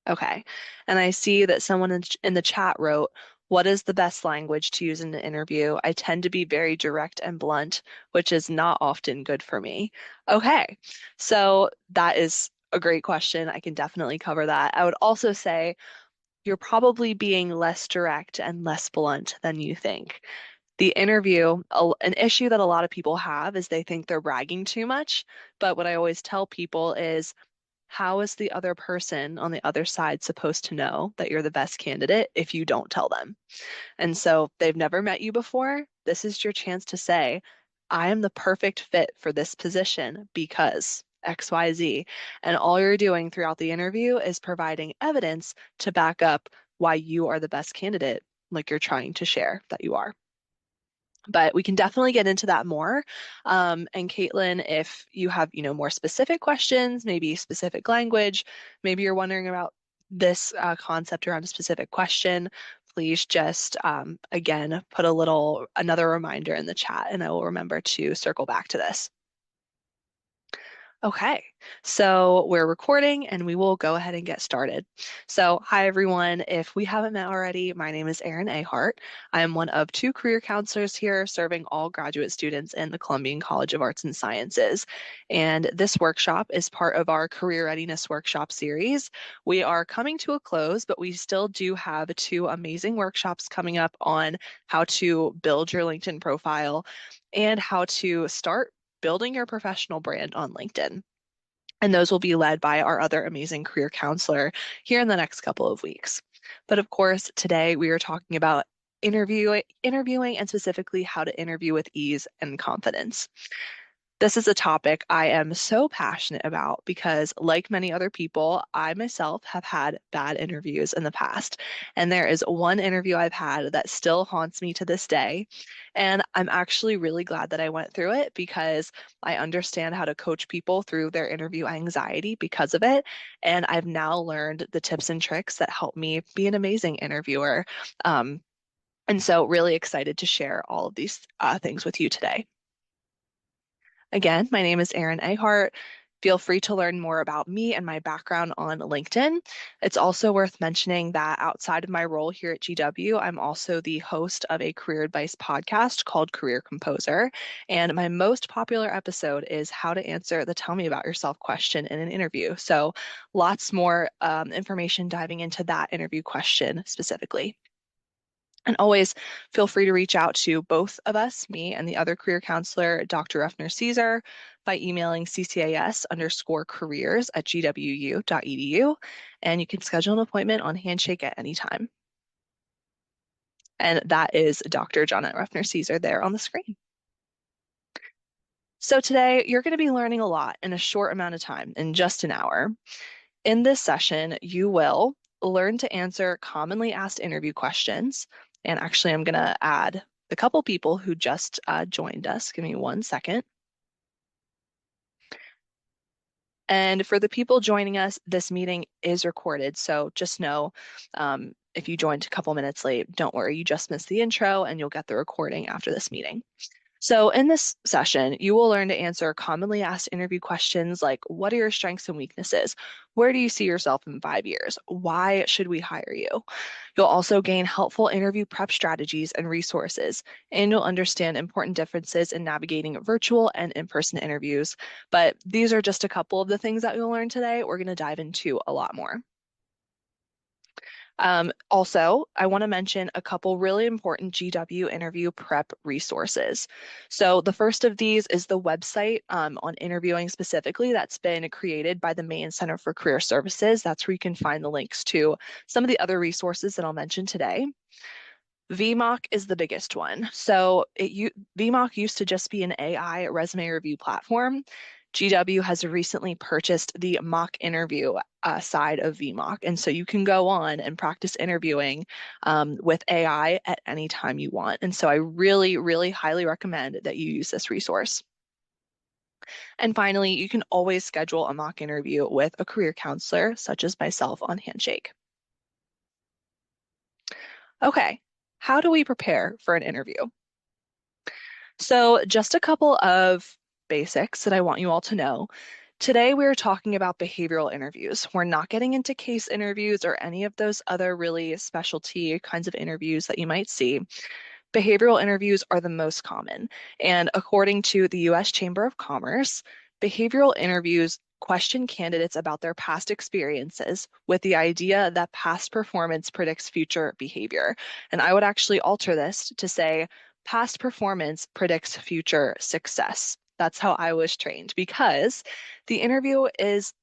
Okay. And I see that someone in the chat wrote, what is the best language to use in an interview? I tend to be very direct and blunt, which is not often good for me. Okay. So that is a great question. I can definitely cover that. I would also say you're probably being less direct and less blunt than you think. The interview, an issue that a lot of people have is they think they're bragging too much. But what I always tell people is, how is the other person on the other side supposed to know that you're the best candidate if you don't tell them? And so they've never met you before. This is your chance to say, I am the perfect fit for this position because XYZ. And all you're doing throughout the interview is providing evidence to back up why you are the best candidate, like you're trying to share that you are. But we can definitely get into that more. And Caitlin, if you have, more specific questions, maybe specific language, maybe you're wondering about this concept around a specific question, please just, again, put another reminder in the chat, and I will remember to circle back to this. Okay, so we're recording and we will go ahead and get started. So, hi everyone. If we haven't met already, my name is Erin Ahart. I am one of two career counselors here serving all graduate students in the Columbian College of Arts and Sciences. And this workshop is part of our Career Readiness Workshop series. We are coming to a close, but we still do have two amazing workshops coming up on how to build your LinkedIn profile and how to start building your professional brand on LinkedIn. And those will be led by our other amazing career counselor here in the next couple of weeks. But of course, today we are talking about interviewing and specifically how to interview with ease and confidence. This is a topic I am so passionate about because, like many other people, I myself have had bad interviews in the past. And there is one interview I've had that still haunts me to this day. And I'm actually really glad that I went through it because I understand how to coach people through their interview anxiety because of it. And I've now learned the tips and tricks that help me be an amazing interviewer. And so, really excited to share all of these things with you today. Again, my name is Erin Ahart. Feel free to learn more about me and my background on LinkedIn. It's also worth mentioning that outside of my role here at GW, I'm also the host of a career advice podcast called Career Composer. And my most popular episode is how to answer the tell me about yourself question in an interview. So lots more information diving into that interview question specifically. And always feel free to reach out to both of us, me and the other career counselor, Dr. Ruffner Caesar, by emailing ccas_careers@gwu.edu. And you can schedule an appointment on Handshake at any time. And that is Dr. Janet Ruffner Caesar there on the screen. So today you're going to be learning a lot in a short amount of time, in just an hour. In this session, you will learn to answer commonly asked interview questions. And actually, I'm going to add a couple people who just joined us. Give me 1 second. And for the people joining us, this meeting is recorded. So just know if you joined a couple minutes late, don't worry, you just missed the intro and you'll get the recording after this meeting. So in this session, you will learn to answer commonly asked interview questions like, what are your strengths and weaknesses? Where do you see yourself in 5 years? Why should we hire you? You'll also gain helpful interview prep strategies and resources, and you'll understand important differences in navigating virtual and in-person interviews. But these are just a couple of the things that you'll learn today. We're going to dive into a lot more. Also, I want to mention a couple really important GW interview prep resources. So the first of these is the website on interviewing specifically that's been created by the Maine Center for Career Services. That's where you can find the links to some of the other resources that I'll mention today. VMock is the biggest one. So VMock used to just be an AI resume review platform. GW has recently purchased the mock interview side of VMock. And so you can go on and practice interviewing with AI at any time you want. And so I really, really highly recommend that you use this resource. And finally, you can always schedule a mock interview with a career counselor, such as myself on Handshake. Okay, how do we prepare for an interview? So just a couple of basics that I want you all to know. Today, we're talking about behavioral interviews. We're not getting into case interviews or any of those other really specialty kinds of interviews that you might see. Behavioral interviews are the most common. And according to the US Chamber of Commerce, behavioral interviews question candidates about their past experiences with the idea that past performance predicts future behavior. And I would actually alter this to say past performance predicts future success. That's how I was trained because the interviewer is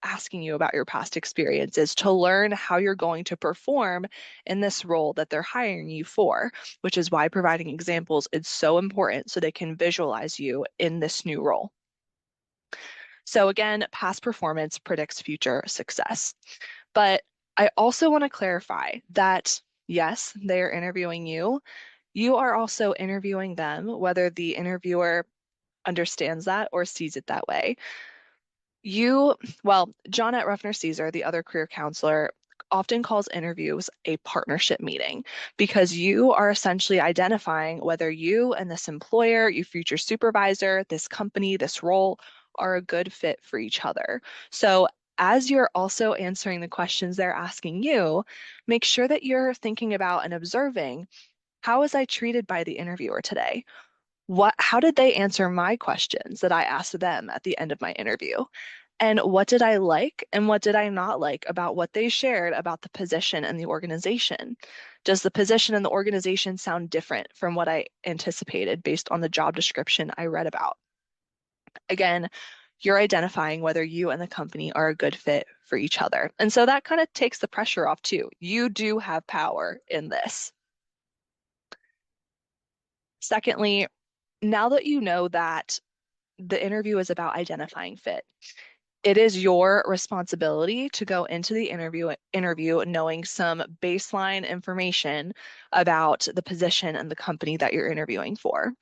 asking you about your past experiences to learn how you're going to perform in this role that they're hiring you for, which is why providing examples is so important so they can visualize you in this new role. So again, past performance predicts future success. But I also want to clarify that yes, they are interviewing you. You are also interviewing them, whether the interviewer understands that or sees it that way. John at Ruffner Caesar, the other career counselor, often calls interviews a partnership meeting because you are essentially identifying whether you and this employer, your future supervisor, this company, this role are a good fit for each other. So as you're also answering the questions they're asking you, make sure that you're thinking about and observing, how was I treated by the interviewer today? How did they answer my questions that I asked them at the end of my interview? And what did I like and what did I not like about what they shared about the position and the organization? Does the position and the organization sound different from what I anticipated based on the job description I read about? Again, you're identifying whether you and the company are a good fit for each other. And so that kind of takes the pressure off too. You do have power in this. Secondly, now that you know that the interview is about identifying fit, it is your responsibility to go into the interview knowing some baseline information about the position and the company that you're interviewing for.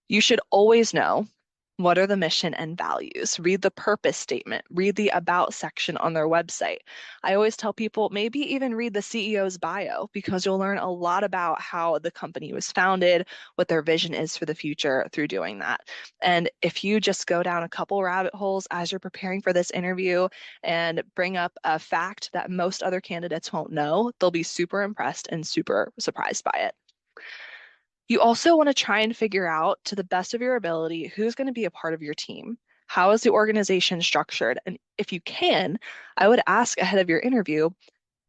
You should always know what are the mission and values. Read the purpose statement, read the about section on their website. I always tell people maybe even read the CEO's bio because you'll learn a lot about how the company was founded, what their vision is for the future through doing that. And if you just go down a couple rabbit holes as you're preparing for this interview and bring up a fact that most other candidates won't know, they'll be super impressed and super surprised by it. You also want to try and figure out, to the best of your ability, who's going to be a part of your team. How is the organization structured? And if you can, I would ask ahead of your interview,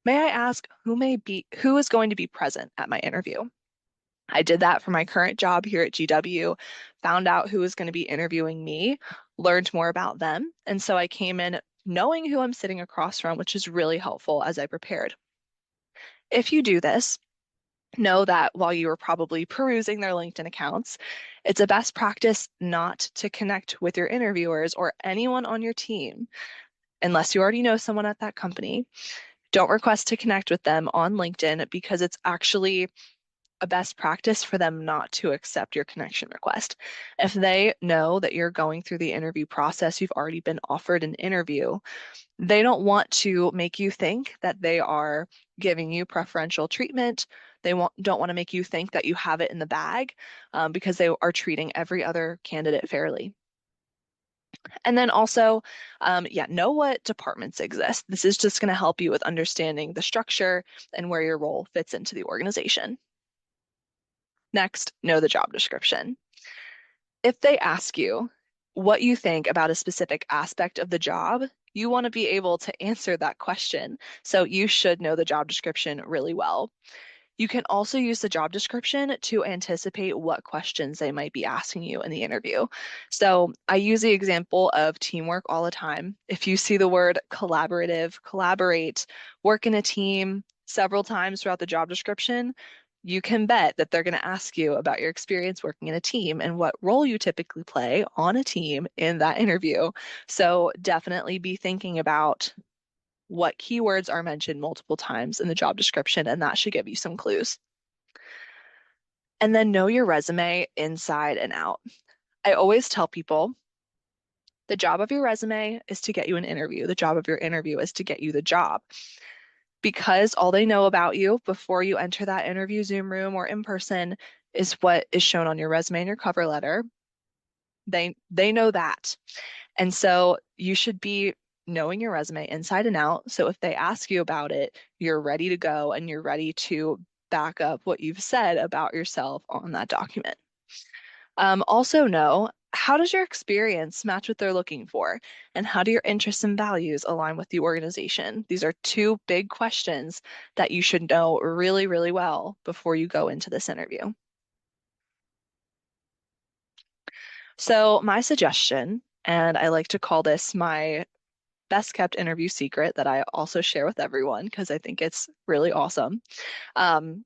may I ask who is going to be present at my interview? I did that for my current job here at GW, found out who was going to be interviewing me, learned more about them. And so I came in knowing who I'm sitting across from, which is really helpful as I prepared. If you do this, know that while you are probably perusing their LinkedIn accounts, it's a best practice not to connect with your interviewers or anyone on your team unless you already know someone at that company. Don't request to connect with them on LinkedIn because it's actually a best practice for them not to accept your connection request. If they know that you're going through the interview process, you've already been offered an interview, they don't want to make you think that they are giving you preferential treatment. Don't want to make you think that you have it in the bag because they are treating every other candidate fairly. And then also, know what departments exist. This is just going to help you with understanding the structure and where your role fits into the organization. Next, know the job description. If they ask you what you think about a specific aspect of the job, you want to be able to answer that question. So you should know the job description really well. You can also use the job description to anticipate what questions they might be asking you in the interview. So I use the example of teamwork all the time. If you see the word collaborative, collaborate, work in a team several times throughout the job description, you can bet that they're going to ask you about your experience working in a team and what role you typically play on a team in that interview. So definitely be thinking about what keywords are mentioned multiple times in the job description, and that should give you some clues. And then know your resume inside and out. I always tell people the job of your resume is to get you an interview. The job of your interview is to get you the job. Because all they know about you before you enter that interview Zoom room or in person is what is shown on your resume and your cover letter. They know that. And so you should be knowing your resume inside and out. So if they ask you about it, you're ready to go and you're ready to back up what you've said about yourself on that document. Also know, how does your experience match what they're looking for? And how do your interests and values align with the organization? These are two big questions that you should know really, really well before you go into this interview. So my suggestion, and I like to call this my best kept interview secret that I also share with everyone because I think it's really awesome, um,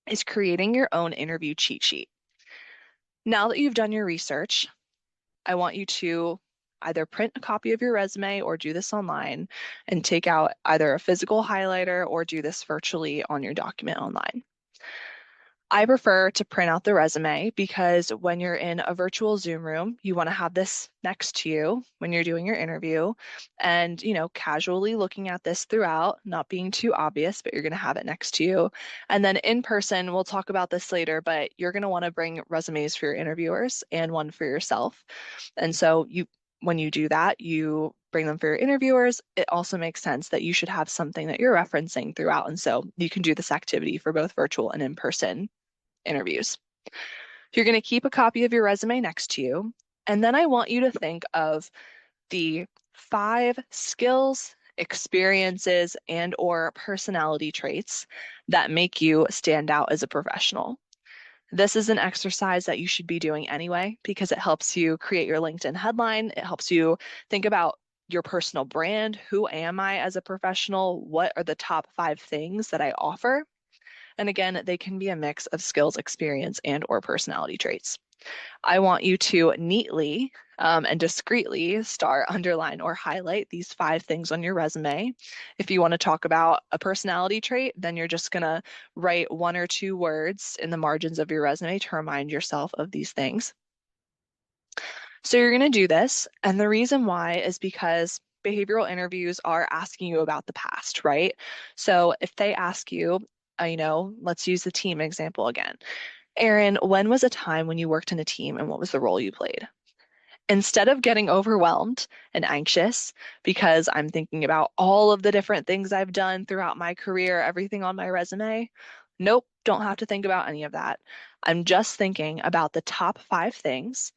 is creating your own interview cheat sheet. Now that you've done your research, I want you to either print a copy of your resume or do this online and take out either a physical highlighter or do this virtually on your document online. I prefer to print out the resume because when you're in a virtual Zoom room, you want to have this next to you when you're doing your interview and, casually looking at this throughout, not being too obvious, but you're going to have it next to you. And then in person, we'll talk about this later, but you're going to want to bring resumes for your interviewers and one for yourself. And so when you do that, you bring them for your interviewers. It also makes sense that you should have something that you're referencing throughout. And so you can do this activity for both virtual and in-person interviews. You're going to keep a copy of your resume next to you. And then I want you to think of the 5 skills, experiences, and or personality traits that make you stand out as a professional. This is an exercise that you should be doing anyway because it helps you create your LinkedIn headline. It helps you think about your personal brand. Who am I as a professional? What are the top 5 things that I offer? And again, they can be a mix of skills, experience, and or personality traits. I want you to neatly and discreetly star, underline, or highlight these 5 things on your resume. If you want to talk about a personality trait, then you're just going to write 1 or 2 words in the margins of your resume to remind yourself of these things. So you're going to do this. And the reason why is because behavioral interviews are asking you about the past, right? So if they ask you, let's use the team example again. Erin, when was a time when you worked in a team and what was the role you played? Instead of getting overwhelmed and anxious because I'm thinking about all of the different things I've done throughout my career, everything on my resume, nope, don't have to think about any of that. I'm just thinking about the top 5 things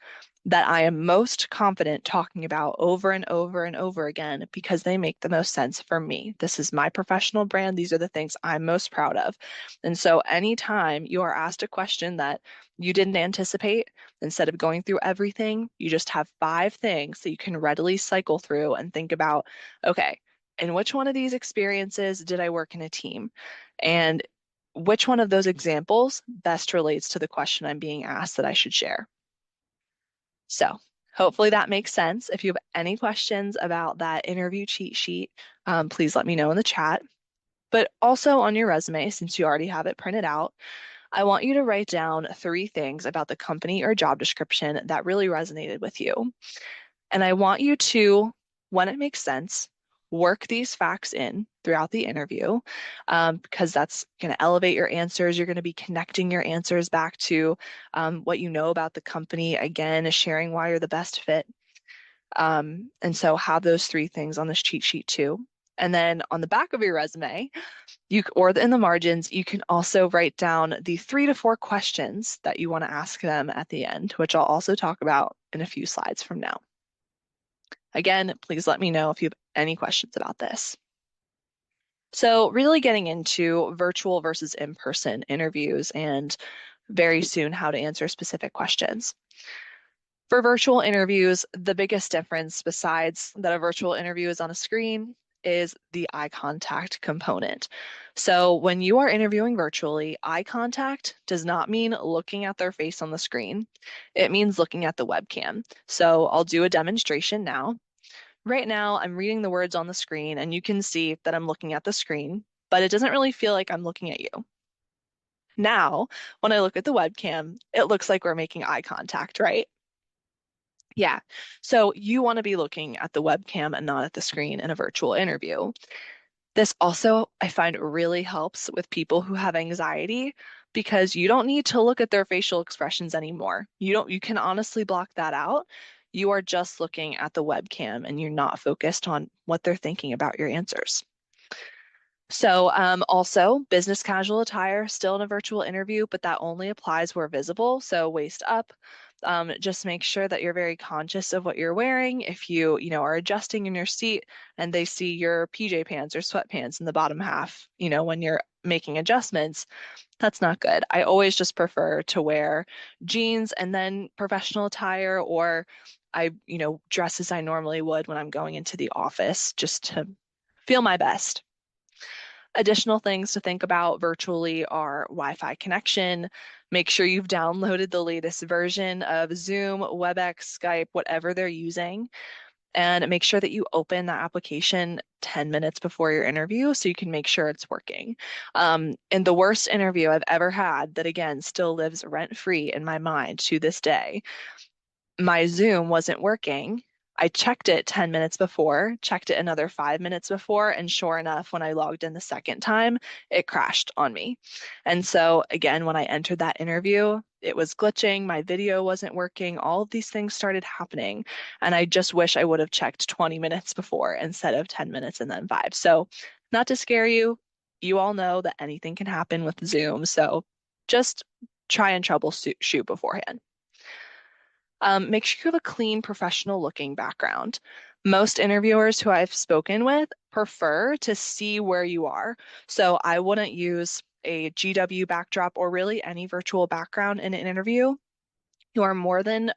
that I am most confident talking about over and over and over again because they make the most sense for me. This is my professional brand. These are the things I'm most proud of. And so anytime you are asked a question that you didn't anticipate, instead of going through everything, you just have 5 things that you can readily cycle through and think about, okay, in which one of these experiences did I work in a team? And which one of those examples best relates to the question I'm being asked that I should share? So hopefully that makes sense. If you have any questions about that interview cheat sheet, please let me know in the chat. But also on your resume, since you already have it printed out, I want you to write down 3 things about the company or job description that really resonated with you. And I want you to, when it makes sense, work these facts in throughout the interview because that's going to elevate your answers. You're going to be connecting your answers back to what you know about the company, again, sharing why you're the best fit. And so have those 3 things on this cheat sheet too. And then on the back of your resume, or in the margins, you can also write down the 3 to 4 questions that you want to ask them at the end, which I'll also talk about in a few slides from now. Again, please let me know if you have any questions about this. So really getting into virtual versus in-person interviews and very soon how to answer specific questions. For virtual interviews, the biggest difference besides that a virtual interview is on a screen is the eye contact component. So when you are interviewing virtually, eye contact does not mean looking at their face on the screen. It means looking at the webcam. So I'll do a demonstration now. Right now, I'm reading the words on the screen and you can see that I'm looking at the screen, but it doesn't really feel like I'm looking at you. Now, when I look at the webcam, it looks like we're making eye contact, right? Yeah. So you want to be looking at the webcam and not at the screen in a virtual interview. This also, I find, really helps with people who have anxiety because you don't need to look at their facial expressions anymore. You can honestly block that out. you are just looking at the webcam and you're not focused on what they're thinking about your answers. So also business casual attire, still in a virtual interview, but that only applies where visible. So waist up. Just make sure that you're very conscious of what you're wearing. If you are adjusting in your seat and they see your PJ pants or sweatpants in the bottom half, when you're making adjustments, that's not good. I always just prefer to wear jeans and then professional attire, or I dress as I normally would when I'm going into the office just to feel my best. Additional things to think about virtually are Wi-Fi connection. Make sure you've downloaded the latest version of Zoom, WebEx, Skype, whatever they're using, and make sure that you open that application 10 minutes before your interview so you can make sure it's working. In the worst interview I've ever had, that again still lives rent-free in my mind to this day, my Zoom wasn't working. I checked it 10 minutes before, checked it another 5 minutes before, and sure enough, when I logged in the second time, it crashed on me. And so, again, when I entered that interview, it was glitching, my video wasn't working, all of these things started happening. And I just wish I would have checked 20 minutes before instead of 10 minutes and then 5. So, not to scare you, you all know that anything can happen with Zoom. So, just try and troubleshoot beforehand. Make sure you have a clean, professional looking background. Most interviewers who I've spoken with prefer to see where you are. So I wouldn't use a GW backdrop or really any virtual background in an interview. You are more than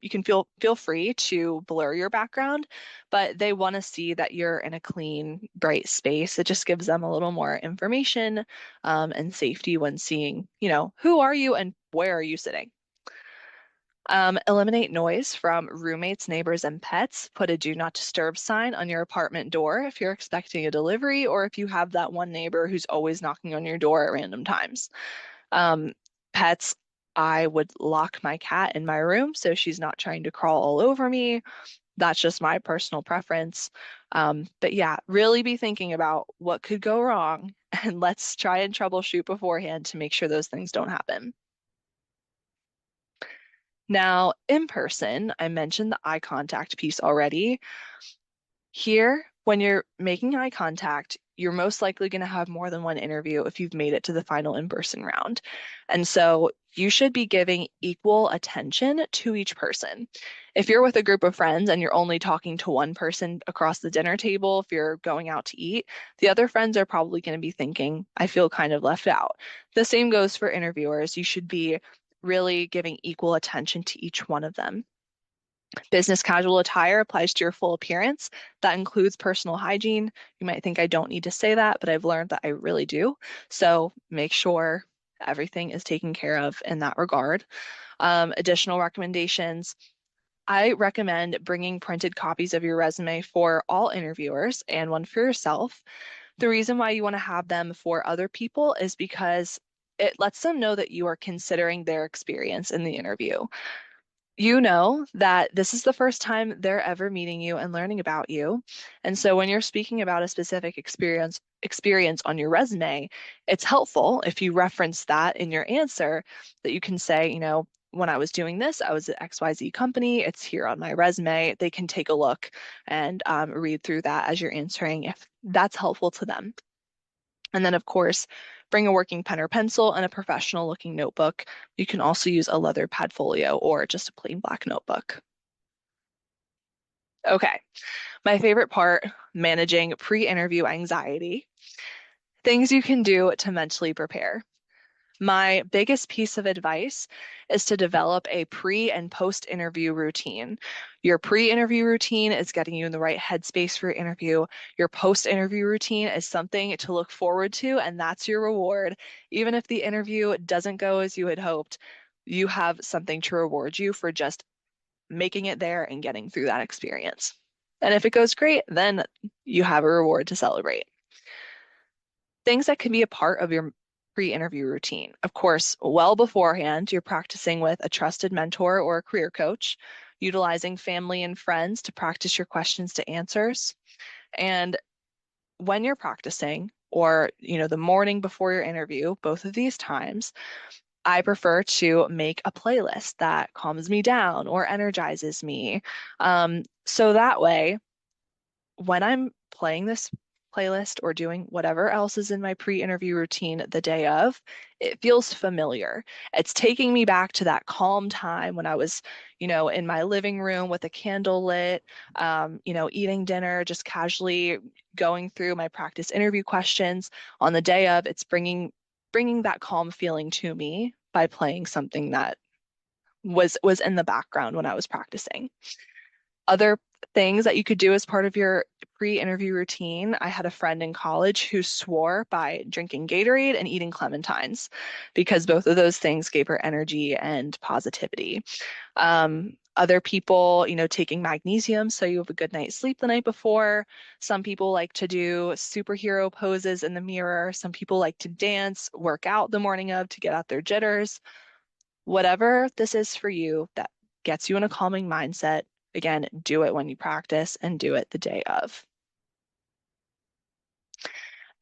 you can feel free to blur your background, but they want to see that you're in a clean, bright space. It just gives them a little more information and safety when seeing, who are you and where are you sitting. Eliminate noise from roommates, neighbors, and pets. Put a do not disturb sign on your apartment door if you're expecting a delivery or if you have that one neighbor who's always knocking on your door at random times. Um, Pets, I would lock my cat in my room so she's not trying to crawl all over me. That's just my personal preference. But yeah, really be thinking about what could go wrong and let's try and troubleshoot beforehand to make sure those things don't happen. Now, in person, I mentioned the eye contact piece already. Here, when you're making eye contact, you're most likely going to have more than one interview if you've made it to the final in-person round. And so you should be giving equal attention to each person. If you're with a group of friends and you're only talking to one person across the dinner table, if you're going out to eat, the other friends are probably going to be thinking, I feel kind of left out. The same goes for interviewers. You should be really giving equal attention to each one of them. Business casual attire applies to your full appearance. That includes personal hygiene. You might think I don't need to say that, but I've learned that I really do. So make sure everything is taken care of in that regard. Additional recommendations. I recommend bringing printed copies of your resume for all interviewers and one for yourself. The reason why you want to have them for other people is because it lets them know that you are considering their experience in the interview. You know that this is the first time they're ever meeting you and learning about you. And so when you're speaking about a specific experience on your resume, it's helpful if you reference that in your answer that you can say, when I was doing this, I was at XYZ company. It's here on my resume. They can take a look and read through that as you're answering if that's helpful to them. And then, of course, bring a working pen or pencil and a professional looking notebook. You can also use a leather Padfolio or just a plain black notebook. Okay, my favorite part, managing pre-interview anxiety. Things you can do to mentally prepare. My biggest piece of advice is to develop a pre and post interview routine. Your pre interview routine is getting you in the right headspace for your interview. Your post interview routine is something to look forward to, and that's your reward. Even if the interview doesn't go as you had hoped, you have something to reward you for just making it there and getting through that experience. And if it goes great, then you have a reward to celebrate. Things that can be a part of your pre-interview routine. Of course, well beforehand, you're practicing with a trusted mentor or a career coach, utilizing family and friends to practice your questions to answers. And when you're practicing, or the morning before your interview, both of these times, I prefer to make a playlist that calms me down or energizes me. So that way, when I'm playing this playlist or doing whatever else is in my pre-interview routine the day of, it feels familiar. It's taking me back to that calm time when I was, in my living room with a candle lit, eating dinner, just casually going through my practice interview questions on the day of. It's bringing that calm feeling to me by playing something that was in the background when I was practicing. Other things that you could do as part of your pre-interview routine. I had a friend in college who swore by drinking Gatorade and eating clementines because both of those things gave her energy and positivity. Other people, taking magnesium so you have a good night's sleep the night before. Some people like to do superhero poses in the mirror. Some people like to dance, work out the morning of to get out their jitters. Whatever this is for you that gets you in a calming mindset, again, do it when you practice and do it the day of.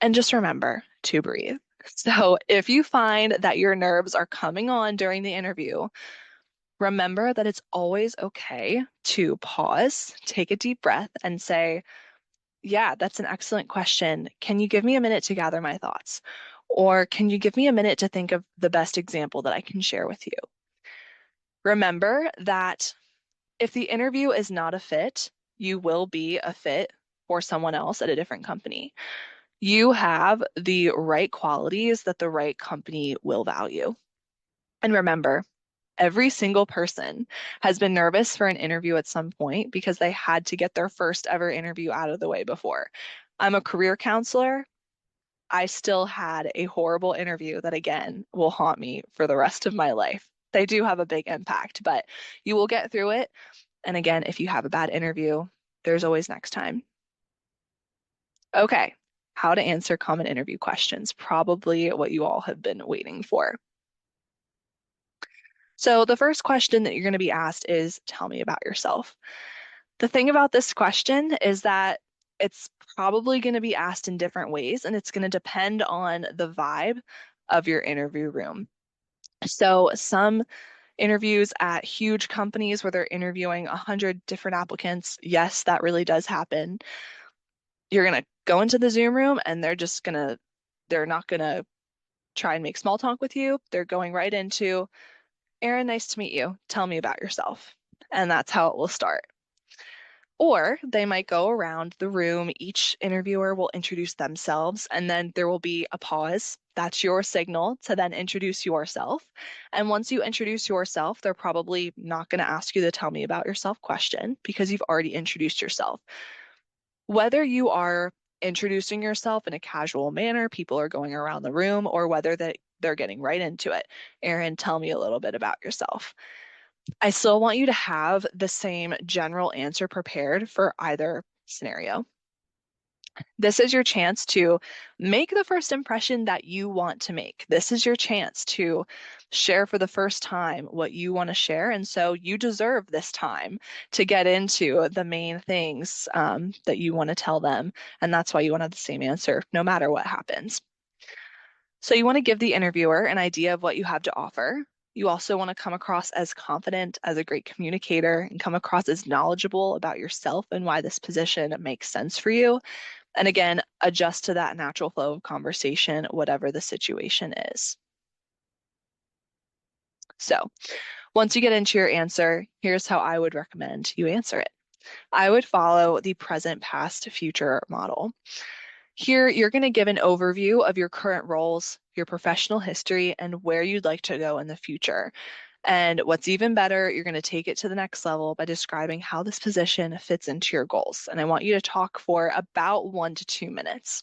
And just remember to breathe. So if you find that your nerves are coming on during the interview, remember that it's always okay to pause, take a deep breath, and say, yeah, that's an excellent question. Can you give me a minute to gather my thoughts? Or can you give me a minute to think of the best example that I can share with you? Remember that if the interview is not a fit, you will be a fit for someone else at a different company. You have the right qualities that the right company will value. And remember, every single person has been nervous for an interview at some point because they had to get their first ever interview out of the way before. I'm a career counselor. I still had a horrible interview that, again, will haunt me for the rest of my life. They do have a big impact, but you will get through it. And again, if you have a bad interview, there's always next time. Okay, how to answer common interview questions. Probably what you all have been waiting for. So the first question that you're going to be asked is, tell me about yourself. The thing about this question is that it's probably going to be asked in different ways, and it's going to depend on the vibe of your interview room. So some interviews at huge companies where they're interviewing 100 different applicants, yes, that really does happen. You're going to go into the Zoom room and they're not going to try and make small talk with you. They're going right into, Erin, nice to meet you. Tell me about yourself. And that's how it will start. Or they might go around the room. Each interviewer will introduce themselves, and then there will be a pause. That's your signal to then introduce yourself. And once you introduce yourself, they're probably not going to ask you the tell me about yourself question because you've already introduced yourself. Whether you are introducing yourself in a casual manner, people are going around the room, or whether they're getting right into it. Erin, tell me a little bit about yourself. I still want you to have the same general answer prepared for either scenario. This is your chance to make the first impression that you want to make. This is your chance to share for the first time what you want to share. And so you deserve this time to get into the main things that you want to tell them. And that's why you want to have the same answer no matter what happens. So you want to give the interviewer an idea of what you have to offer. You also want to come across as confident, as a great communicator, and come across as knowledgeable about yourself and why this position makes sense for you. And again, adjust to that natural flow of conversation, whatever the situation is. So once you get into your answer, here's how I would recommend you answer it. I would follow the present, past, future model. Here, you're going to give an overview of your current roles, your professional history, and where you'd like to go in the future. And what's even better, you're going to take it to the next level by describing how this position fits into your goals. And I want you to talk for about 1 to 2 minutes.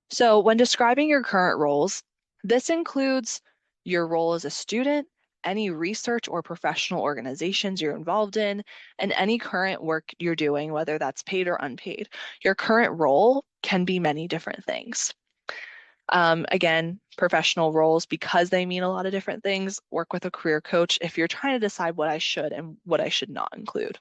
So when describing your current roles, this includes your role as a student, any research or professional organizations you're involved in, and any current work you're doing, whether that's paid or unpaid. Your current role can be many different things. Again, professional roles, because they mean a lot of different things, work with a career coach if you're trying to decide what I should and what I should not include.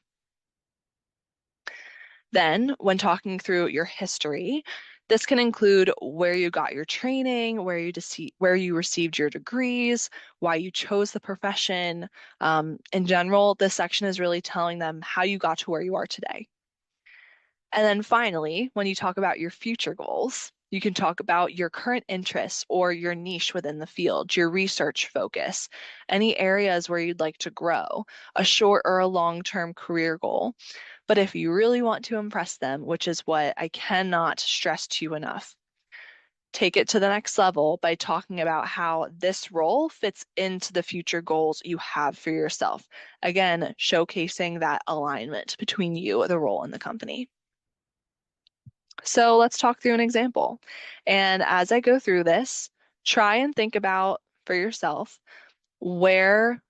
Then, when talking through your history, This can include where you got your training, where you received your degrees, why you chose the profession. In general, this section is really telling them how you got to where you are today. And then finally, when you talk about your future goals, you can talk about your current interests or your niche within the field, your research focus, any areas where you'd like to grow, a short or a long-term career goal. But if you really want to impress them, which is what I cannot stress to you enough, take it to the next level by talking about how this role fits into the future goals you have for yourself. Again, showcasing that alignment between you, the role, and the company. So let's talk through an example. And as I go through this, try and think about for yourself where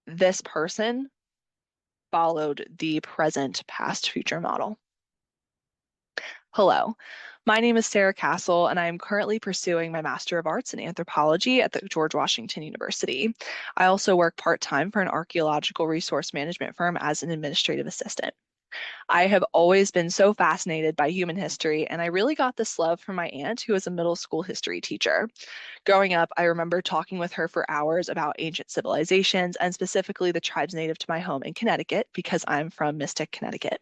this person followed the present, past, future model. Hello, my name is Sarah Castle, and I am currently pursuing my Master of Arts in Anthropology at the George Washington University. I also work part-time for an archaeological resource management firm as an administrative assistant. I have always been so fascinated by human history, and I really got this love from my aunt, who was a middle school history teacher. Growing up, I remember talking with her for hours about ancient civilizations and specifically the tribes native to my home in Connecticut, because I'm from Mystic, Connecticut.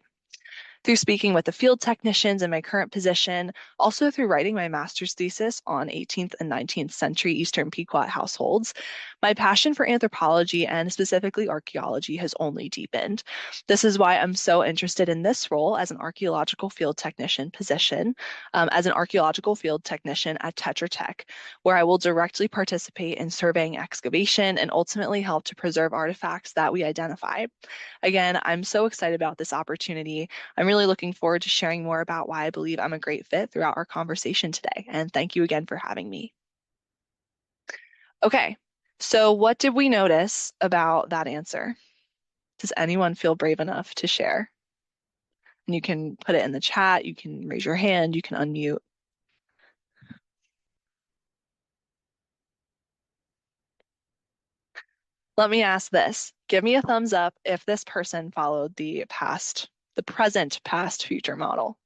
Through speaking with the field technicians in my current position, also through writing my master's thesis on 18th and 19th century Eastern Pequot households, my passion for anthropology and specifically archaeology has only deepened. This is why I'm so interested in this role as an archaeological field technician position, as an archaeological field technician at Tetra Tech, where I will directly participate in surveying excavation and ultimately help to preserve artifacts that we identify. Again, I'm so excited about this opportunity. I'm really looking forward to sharing more about why I believe I'm a great fit throughout our conversation today. And thank you again for having me. Okay, so what did we notice about that answer? Does anyone feel brave enough to share? And you can put it in the chat, you can raise your hand, you can unmute. Let me ask this. Give me a thumbs up if this person followed the present, past, future model.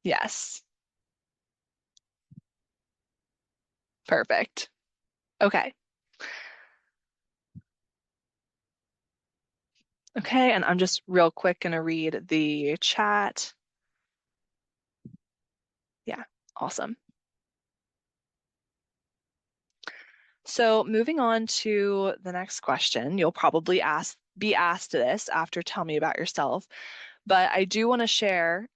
Yes, perfect. Okay. Okay, and I'm just real quick gonna read the chat. Yeah, awesome. So moving on to the next question, you'll probably be asked this after tell me about yourself, but I do want to share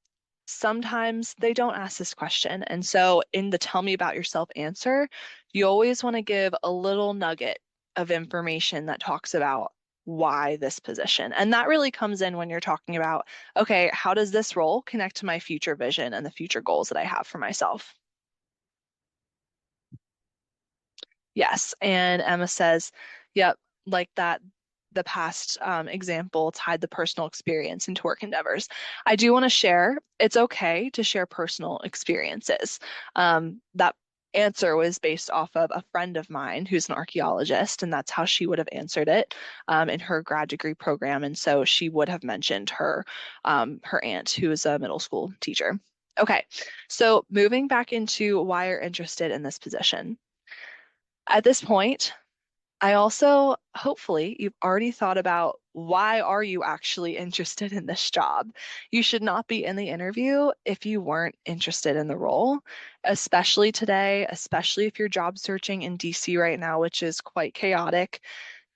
sometimes they don't ask this question. And so in the tell me about yourself answer, you always want to give a little nugget of information that talks about why this position. And that really comes in when you're talking about, okay, how does this role connect to my future vision and the future goals that I have for myself? Yes. And Emma says, yep, like that, the past example tied the personal experience into work endeavors. I do want to share, it's okay to share personal experiences. That answer was based off of a friend of mine who's an archaeologist, and that's how she would have answered it in her grad degree program. And so she would have mentioned her aunt, who is a middle school teacher. Okay, so moving back into why you're interested in this position. At this point, I also, hopefully, you've already thought about why are you actually interested in this job? You should not be in the interview if you weren't interested in the role, especially today, especially if you're job searching in DC right now, which is quite chaotic.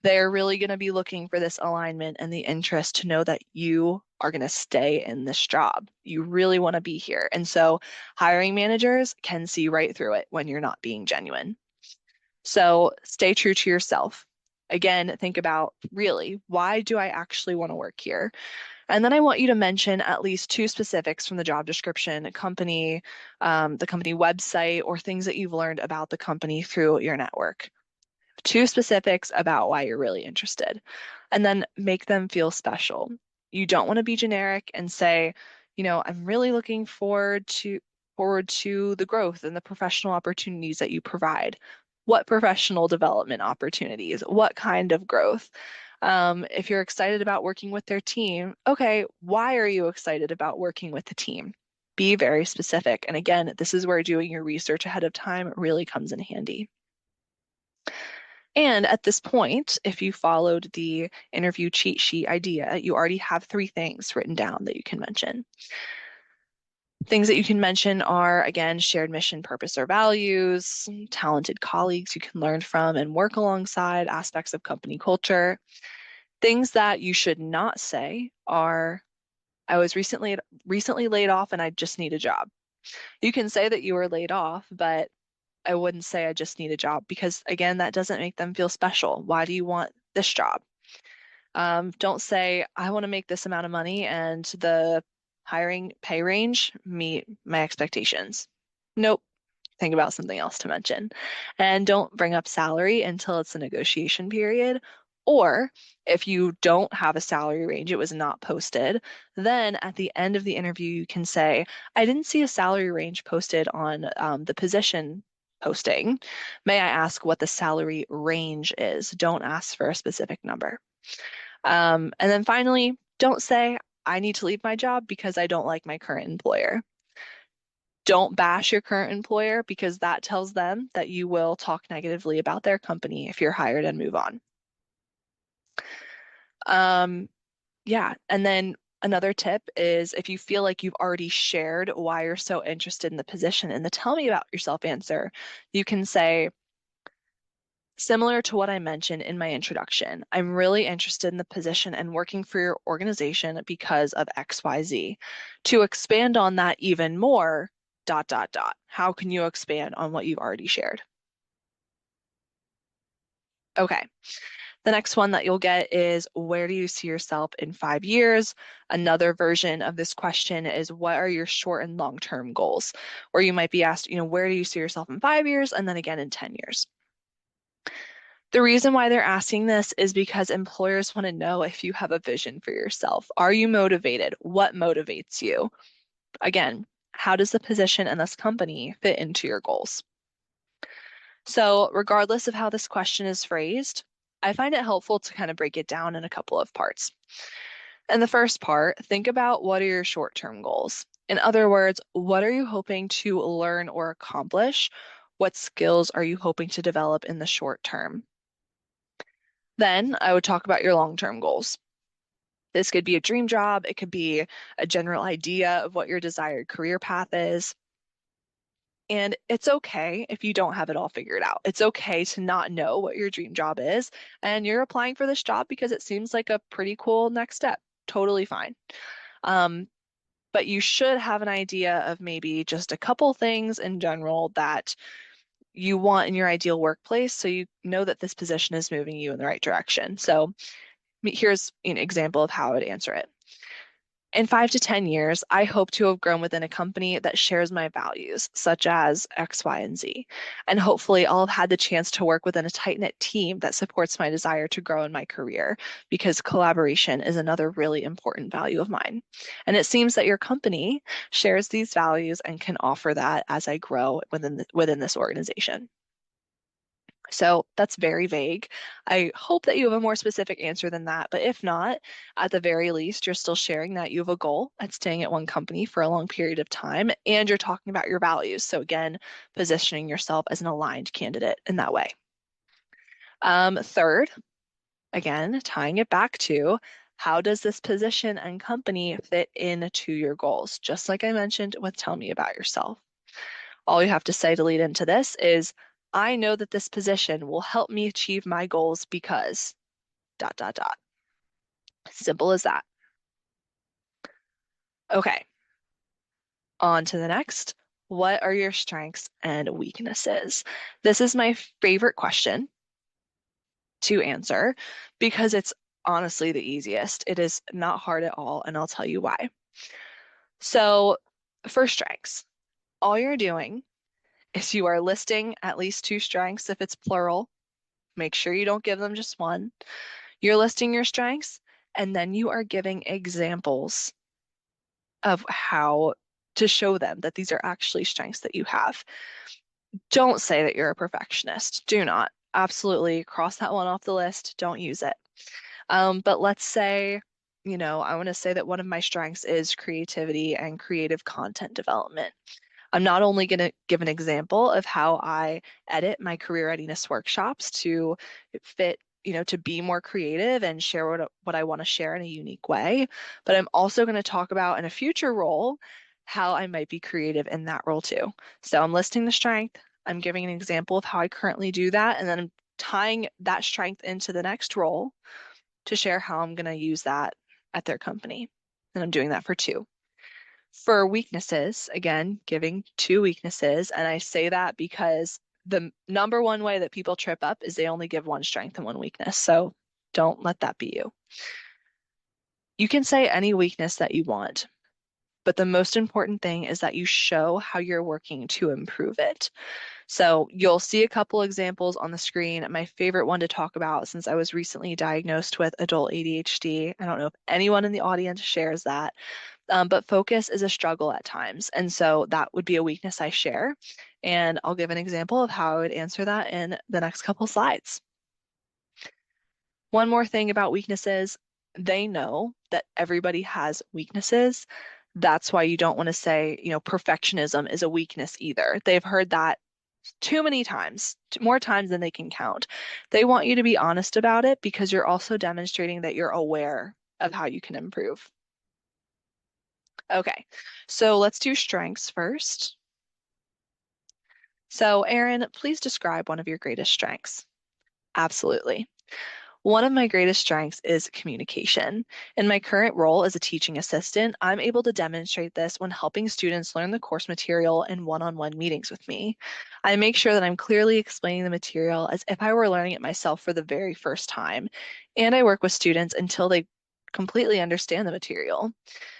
They're really going to be looking for this alignment and the interest to know that you are going to stay in this job. You really want to be here. And so hiring managers can see right through it when you're not being genuine. So stay true to yourself. Again, think about really, why do I actually want to work here? And then I want you to mention at least two specifics from the job description, company, the company website, or things that you've learned about the company through your network. Two specifics about why you're really interested. And then make them feel special. You don't want to be generic and say, I'm really looking forward to the growth and the professional opportunities that you provide. What professional development opportunities? What kind of growth? If you're excited about working with their team, okay, why are you excited about working with the team? Be very specific. And again, this is where doing your research ahead of time really comes in handy. And at this point, if you followed the interview cheat sheet idea, you already have 3 things written down that you can mention. Things that you can mention are, again, shared mission, purpose, or values, talented colleagues you can learn from and work alongside, aspects of company culture. Things that you should not say are, I was recently laid off and I just need a job. You can say that you were laid off, but I wouldn't say I just need a job because, again, that doesn't make them feel special. Why do you want this job? Don't say, I want to make this amount of money and the hiring pay range meet my expectations. Nope. Think about something else to mention. And don't bring up salary until it's a negotiation period. Or if you don't have a salary range, it was not posted, then at the end of the interview, you can say, I didn't see a salary range posted on the position posting. May I ask what the salary range is? Don't ask for a specific number. And then finally, don't say, I need to leave my job because I don't like my current employer. Don't bash your current employer because that tells them that you will talk negatively about their company if you're hired and move on. Yeah, and then another tip is if you feel like you've already shared why you're so interested in the position in the tell me about yourself answer, you can say, similar to what I mentioned in my introduction, I'm really interested in the position and working for your organization because of XYZ. To expand on that even more, dot, dot, dot. How can you expand on what you've already shared? Okay. The next one that you'll get is where do you see yourself in 5 years? Another version of this question is what are your short and long-term goals? Or you might be asked, where do you see yourself in 5 years? And then again in 10 years. The reason why they're asking this is because employers want to know if you have a vision for yourself. Are you motivated? What motivates you? Again, how does the position and this company fit into your goals? So, regardless of how this question is phrased, I find it helpful to kind of break it down in a couple of parts. In the first part, think about what are your short-term goals? In other words, what are you hoping to learn or accomplish? What skills are you hoping to develop in the short term? Then I would talk about your long-term goals. This could be a dream job, it could be a general idea of what your desired career path is. And it's okay if you don't have it all figured out. It's okay to not know what your dream job is, and you're applying for this job because it seems like a pretty cool next step. Totally fine. Um, but you should have an idea of maybe just a couple things in general that you want in your ideal workplace so you know that this position is moving you in the right direction. So here's an example of how I would answer it. In 5 to 10 years, I hope to have grown within a company that shares my values, such as X, Y, and Z. And hopefully, I'll have had the chance to work within a tight-knit team that supports my desire to grow in my career, because collaboration is another really important value of mine. And it seems that your company shares these values and can offer that as I grow within this organization. So that's very vague. I hope that you have a more specific answer than that, but if not, at the very least, you're still sharing that you have a goal at staying at one company for a long period of time, and you're talking about your values. So again, positioning yourself as an aligned candidate in that way. Third, again, tying it back to how does this position and company fit into your goals? Just like I mentioned with tell me about yourself. All you have to say to lead into this is, I know that this position will help me achieve my goals because dot, dot, dot. Simple as that. Okay, on to the next. What are your strengths and weaknesses? This is my favorite question to answer because it's honestly the easiest. It is not hard at all, and I'll tell you why. So, for strengths, all you're doing is you are listing at least 2 strengths if it's plural. Make sure you don't give them just one. You're listing your strengths, and then you are giving examples of how to show them that these are actually strengths that you have. Don't say that you're a perfectionist. Do not. Absolutely cross that one off the list. Don't use it. But let's say, I want to say that one of my strengths is creativity and creative content development. I'm not only going to give an example of how I edit my career readiness workshops to fit, to be more creative and share what I want to share in a unique way, but I'm also going to talk about in a future role how I might be creative in that role too. So I'm listing the strength, I'm giving an example of how I currently do that, and then I'm tying that strength into the next role to share how I'm going to use that at their company. And I'm doing that for two. For weaknesses, again, giving two weaknesses. And I say that because the number one way that people trip up is they only give one strength and one weakness. So don't let that be you. You can say any weakness that you want, but the most important thing is that you show how you're working to improve it. So you'll see a couple examples on the screen. My favorite one to talk about since I was recently diagnosed with adult ADHD. I don't know if anyone in the audience shares that, but focus is a struggle at times. And so that would be a weakness I share. And I'll give an example of how I would answer that in the next couple slides. One more thing about weaknesses, they know that everybody has weaknesses. That's why you don't want to say, perfectionism is a weakness either. They've heard that too many times, more times than they can count. They want you to be honest about it because you're also demonstrating that you're aware of how you can improve. Okay, so let's do strengths first. So, Erin, please describe one of your greatest strengths. Absolutely. One of my greatest strengths is communication. In my current role as a teaching assistant, I'm able to demonstrate this when helping students learn the course material in one-on-one meetings with me. I make sure that I'm clearly explaining the material as if I were learning it myself for the very first time, and I work with students until they completely understand the material.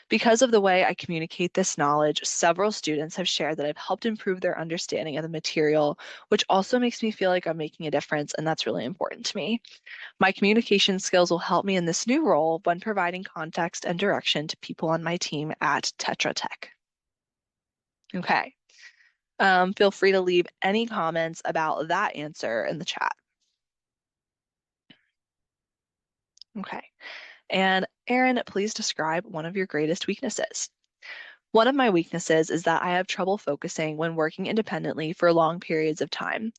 Because of the way I communicate this knowledge, several students have shared that I've helped improve their understanding of the material, which also makes me feel like I'm making a difference, and that's really important to me. My communication skills will help me in this new role when providing context and direction to people on my team at Tetra Tech. Okay. Feel free to leave any comments about that answer in the chat. Okay. And Erin, please describe one of your greatest weaknesses. One of my weaknesses is that I have trouble focusing when working independently for long periods of time.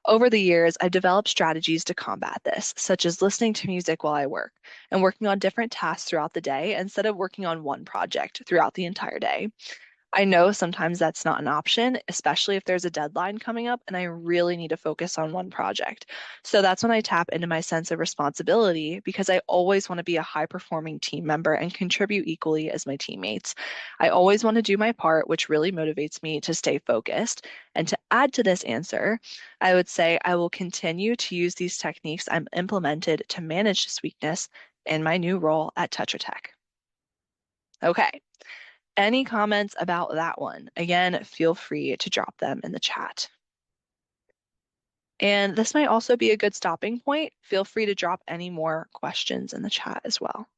Over the years, I've developed strategies to combat this, such as listening to music while I work and working on different tasks throughout the day instead of working on one project throughout the entire day. I know sometimes that's not an option, especially if there's a deadline coming up and I really need to focus on one project. So that's when I tap into my sense of responsibility because I always want to be a high performing team member and contribute equally as my teammates. I always want to do my part, which really motivates me to stay focused. And to add to this answer, I would say I will continue to use these techniques I'm implemented to manage this weakness in my new role at Tetra Tech. Okay. Any comments about that one? Again, feel free to drop them in the chat. And this might also be a good stopping point. Feel free to drop any more questions in the chat as well.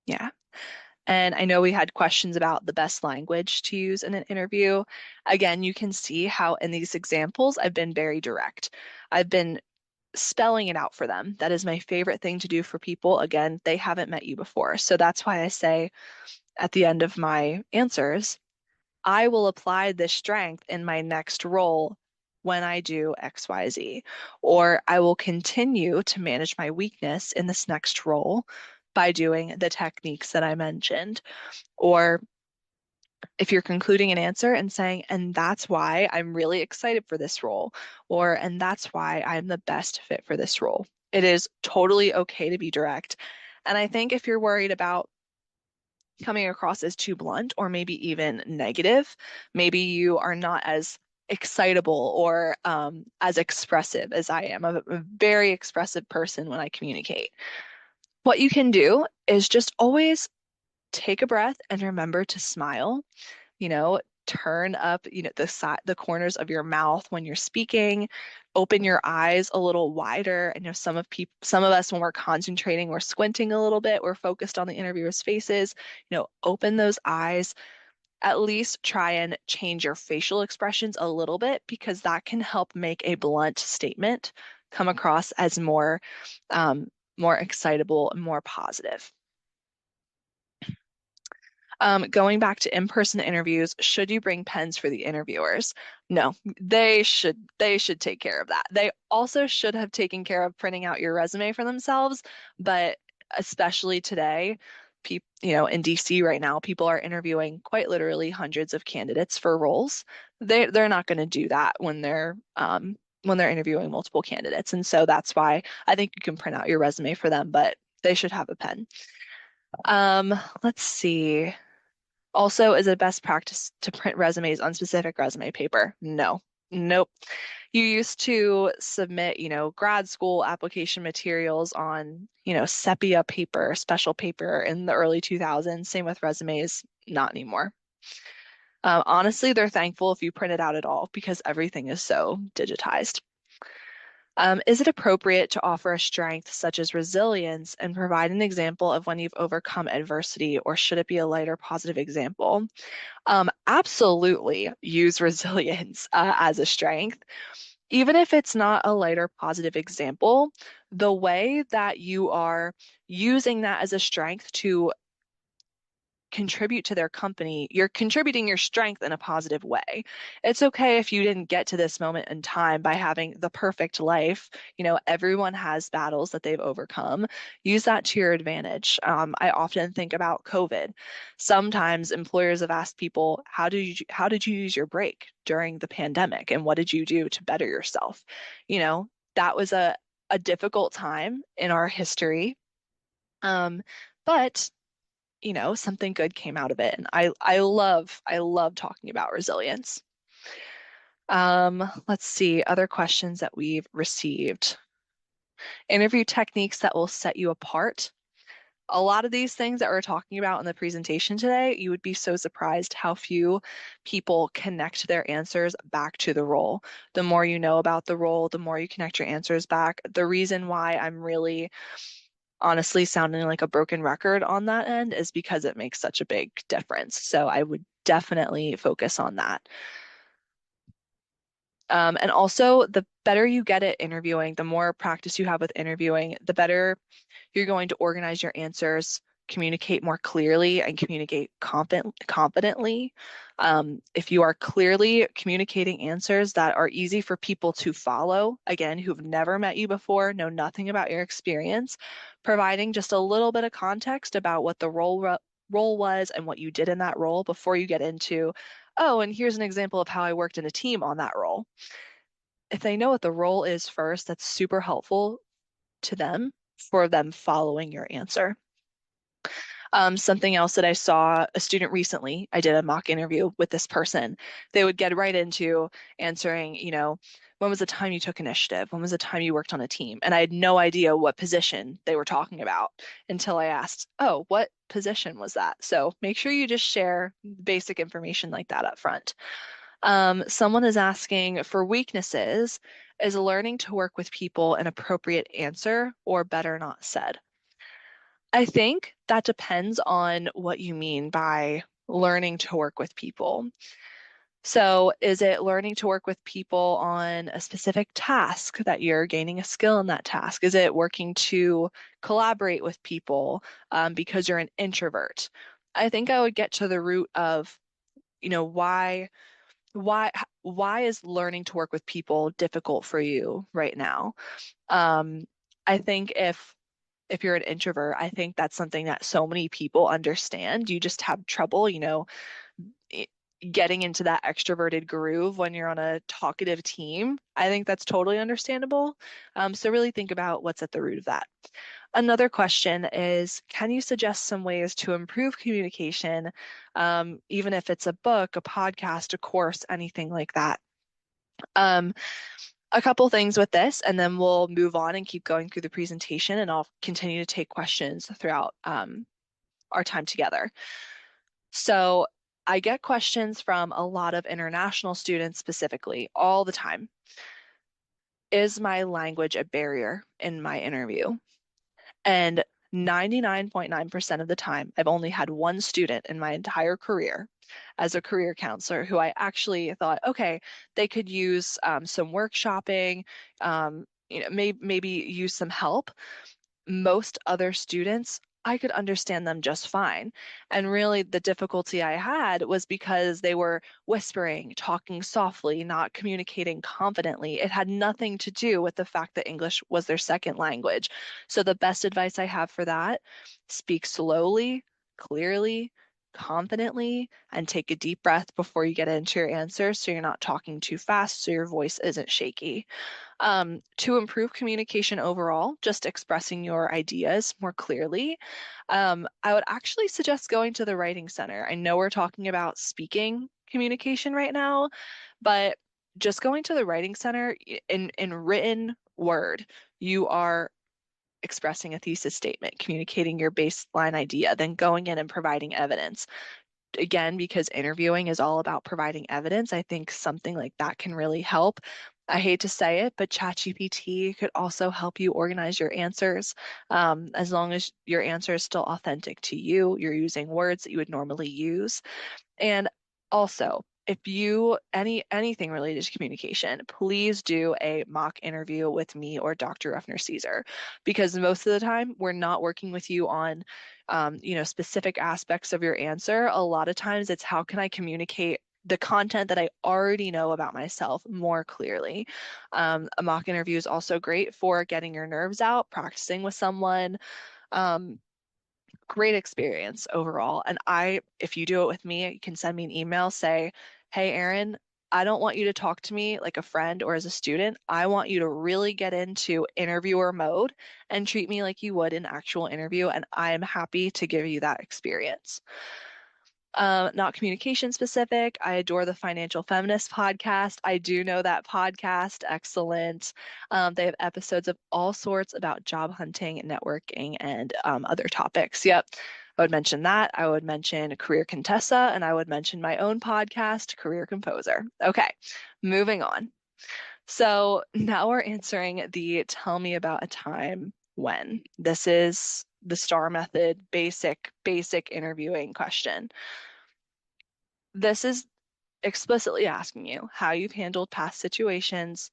Yeah. And I know we had questions about the best language to use in an interview. Again, you can see how in these examples, I've been very direct. I've been spelling it out for them. That is my favorite thing to do for people. Again, they haven't met you before. So that's why I say at the end of my answers, I will apply this strength in my next role when I do XYZ. Or I will continue to manage my weakness in this next role by doing the techniques that I mentioned. Or if you're concluding an answer and saying, and that's why I'm really excited for this role, or and that's why I'm the best fit for this role. It is totally okay to be direct. And I think if you're worried about coming across as too blunt or maybe even negative, maybe you are not as excitable or as expressive as I am. I'm a very expressive person when I communicate. What you can do is just always take a breath and remember to smile, you know, turn up, the corners of your mouth when you're speaking, open your eyes a little wider. I know some of us when we're concentrating, we're squinting a little bit, we're focused on the interviewer's faces, open those eyes, at least try and change your facial expressions a little bit because that can help make a blunt statement come across as um, more excitable and more positive. Going back to in-person interviews, should you bring pens for the interviewers? No, they should take care of that. They also should have taken care of printing out your resume for themselves, but especially today, in DC right now, people are interviewing quite literally hundreds of candidates for roles. They're not going to do that when they're interviewing multiple candidates, and so that's why I think you can print out your resume for them, but they should have a pen. Let's see. Also, is it best practice to print resumes on specific resume paper? No. Nope. You used to submit, grad school application materials on, sepia paper, special paper in the early 2000s. Same with resumes, not anymore. Honestly, they're thankful if you print it out at all because everything is so digitized. Is it appropriate to offer a strength such as resilience and provide an example of when you've overcome adversity, or should it be a lighter positive example? Absolutely use resilience as a strength. Even if it's not a lighter positive example, the way that you are using that as a strength to contribute to their company, you're contributing your strength in a positive way. It's okay if you didn't get to this moment in time by having the perfect life. Everyone has battles that they've overcome. Use that to your advantage. I often think about COVID. Sometimes employers have asked people, how did you use your break during the pandemic, and what did you do to better yourself? That was a difficult time in our history. But something good came out of it. And I love talking about resilience. Let's see, other questions that we've received. Interview techniques that will set you apart. A lot of these things that we're talking about in the presentation today, you would be so surprised how few people connect their answers back to the role. The more you know about the role, the more you connect your answers back. The reason why I'm really honestly sounding like a broken record on that end is because it makes such a big difference. So I would definitely focus on that. And also, the better you get at interviewing, the more practice you have with interviewing, the better you're going to organize your answers, communicate more clearly, and communicate confidently. If you are clearly communicating answers that are easy for people to follow, again, who've never met you before, know nothing about your experience, providing just a little bit of context about what the role was and what you did in that role before you get into, oh, and here's an example of how I worked in a team on that role. If they know what the role is first, that's super helpful to them for them following your answer. Something else that I saw a student recently, I did a mock interview with this person. They would get right into answering, when was the time you took initiative? When was the time you worked on a team? And I had no idea what position they were talking about until I asked, oh, what position was that? So make sure you just share basic information like that up front. Someone is asking for weaknesses. Is learning to work with people an appropriate answer, or better not said? I think that depends on what you mean by learning to work with people. So, is it learning to work with people on a specific task that you're gaining a skill in that task? Is it working to collaborate with people because you're an introvert? I think I would get to the root of, why why why is learning to work with people difficult for you right now? Um, I think if you're an introvert, I think that's something that so many people understand. You just have trouble, i- getting into that extroverted groove when you're on a talkative team. I think that's totally understandable. So really think about what's at the root of that. Another question is, can you suggest some ways to improve communication, even if it's a book, a podcast, a course, anything like that? Um, a couple things with this, and then we'll move on and keep going through the presentation, and I'll continue to take questions throughout our time together. So I get questions from a lot of international students specifically all the time. Is my language a barrier in my interview? And 99.9% of the time, I've only had one student in my entire career as a career counselor who I actually thought, okay, they could use some workshopping, maybe use some help. Most other students, I could understand them just fine. And really, the difficulty I had was because they were whispering, talking softly, not communicating confidently. It had nothing to do with the fact that English was their second language. So, the best advice I have for that, speak slowly, clearly, confidently, and take a deep breath before you get into your answer so you're not talking too fast so your voice isn't shaky. To improve communication overall, just expressing your ideas more clearly, I would actually suggest going to the Writing Center. I know we're talking about speaking communication right now, but just going to the Writing Center in written word, you are expressing a thesis statement, communicating your baseline idea, then going in and providing evidence. Again, because interviewing is all about providing evidence, I think something like that can really help. I hate to say it, but ChatGPT could also help you organize your answers. As long as your answer is still authentic to you, you're using words that you would normally use. And also, if you anything related to communication, please do a mock interview with me or Dr. Ruffner Caesar, because most of the time we're not working with you on specific aspects of your answer. A lot of times it's how can I communicate the content that I already know about myself more clearly. A mock interview is also great for getting your nerves out, practicing with someone. Um, Great experience overall. And if you do it with me, you can send me an email, say, hey, Erin, I don't want you to talk to me like a friend or as a student. I want you to really get into interviewer mode and treat me like you would an actual interview. And I'm happy to give you that experience. Not communication specific. I adore the Financial Feminist podcast. I do know that podcast. Excellent. They have episodes of all sorts about job hunting, networking, and other topics. Yep. I would mention that. I would mention Career Contessa, and I would mention my own podcast, Career Composer. Okay, moving on. So now we're answering the tell me about a time when. This is the STAR method, basic interviewing question. This is explicitly asking you how you've handled past situations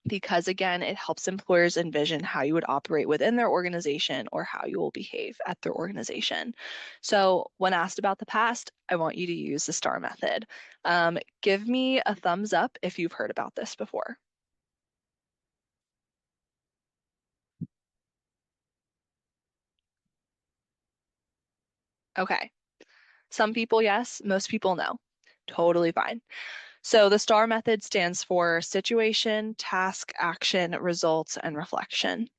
because, again, it helps employers envision how you would operate within their organization or how you will behave at their organization. So, when asked about the past, I want you to use the STAR method. Give me a thumbs up if you've heard about this before. Okay. Some people, yes. Most people, no. Totally fine. So the STAR method stands for situation, task, action, results, and reflection.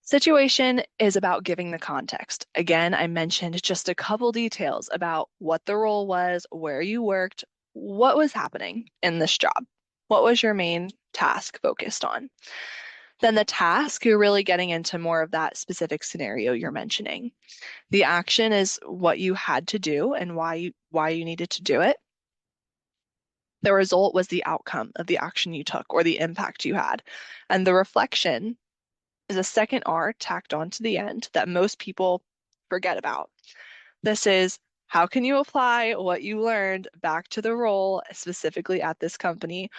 Situation is about giving the context. Again, I mentioned just a couple details about what the role was, where you worked, what was happening in this job. What was your main task focused on? Then the task, you're really getting into more of that specific scenario you're mentioning. The action is what you had to do and why you needed to do it. The result was the outcome of the action you took or the impact you had. And the reflection is a second R tacked on to the end that most people forget about. This is how can you apply what you learned back to the role, specifically at this company,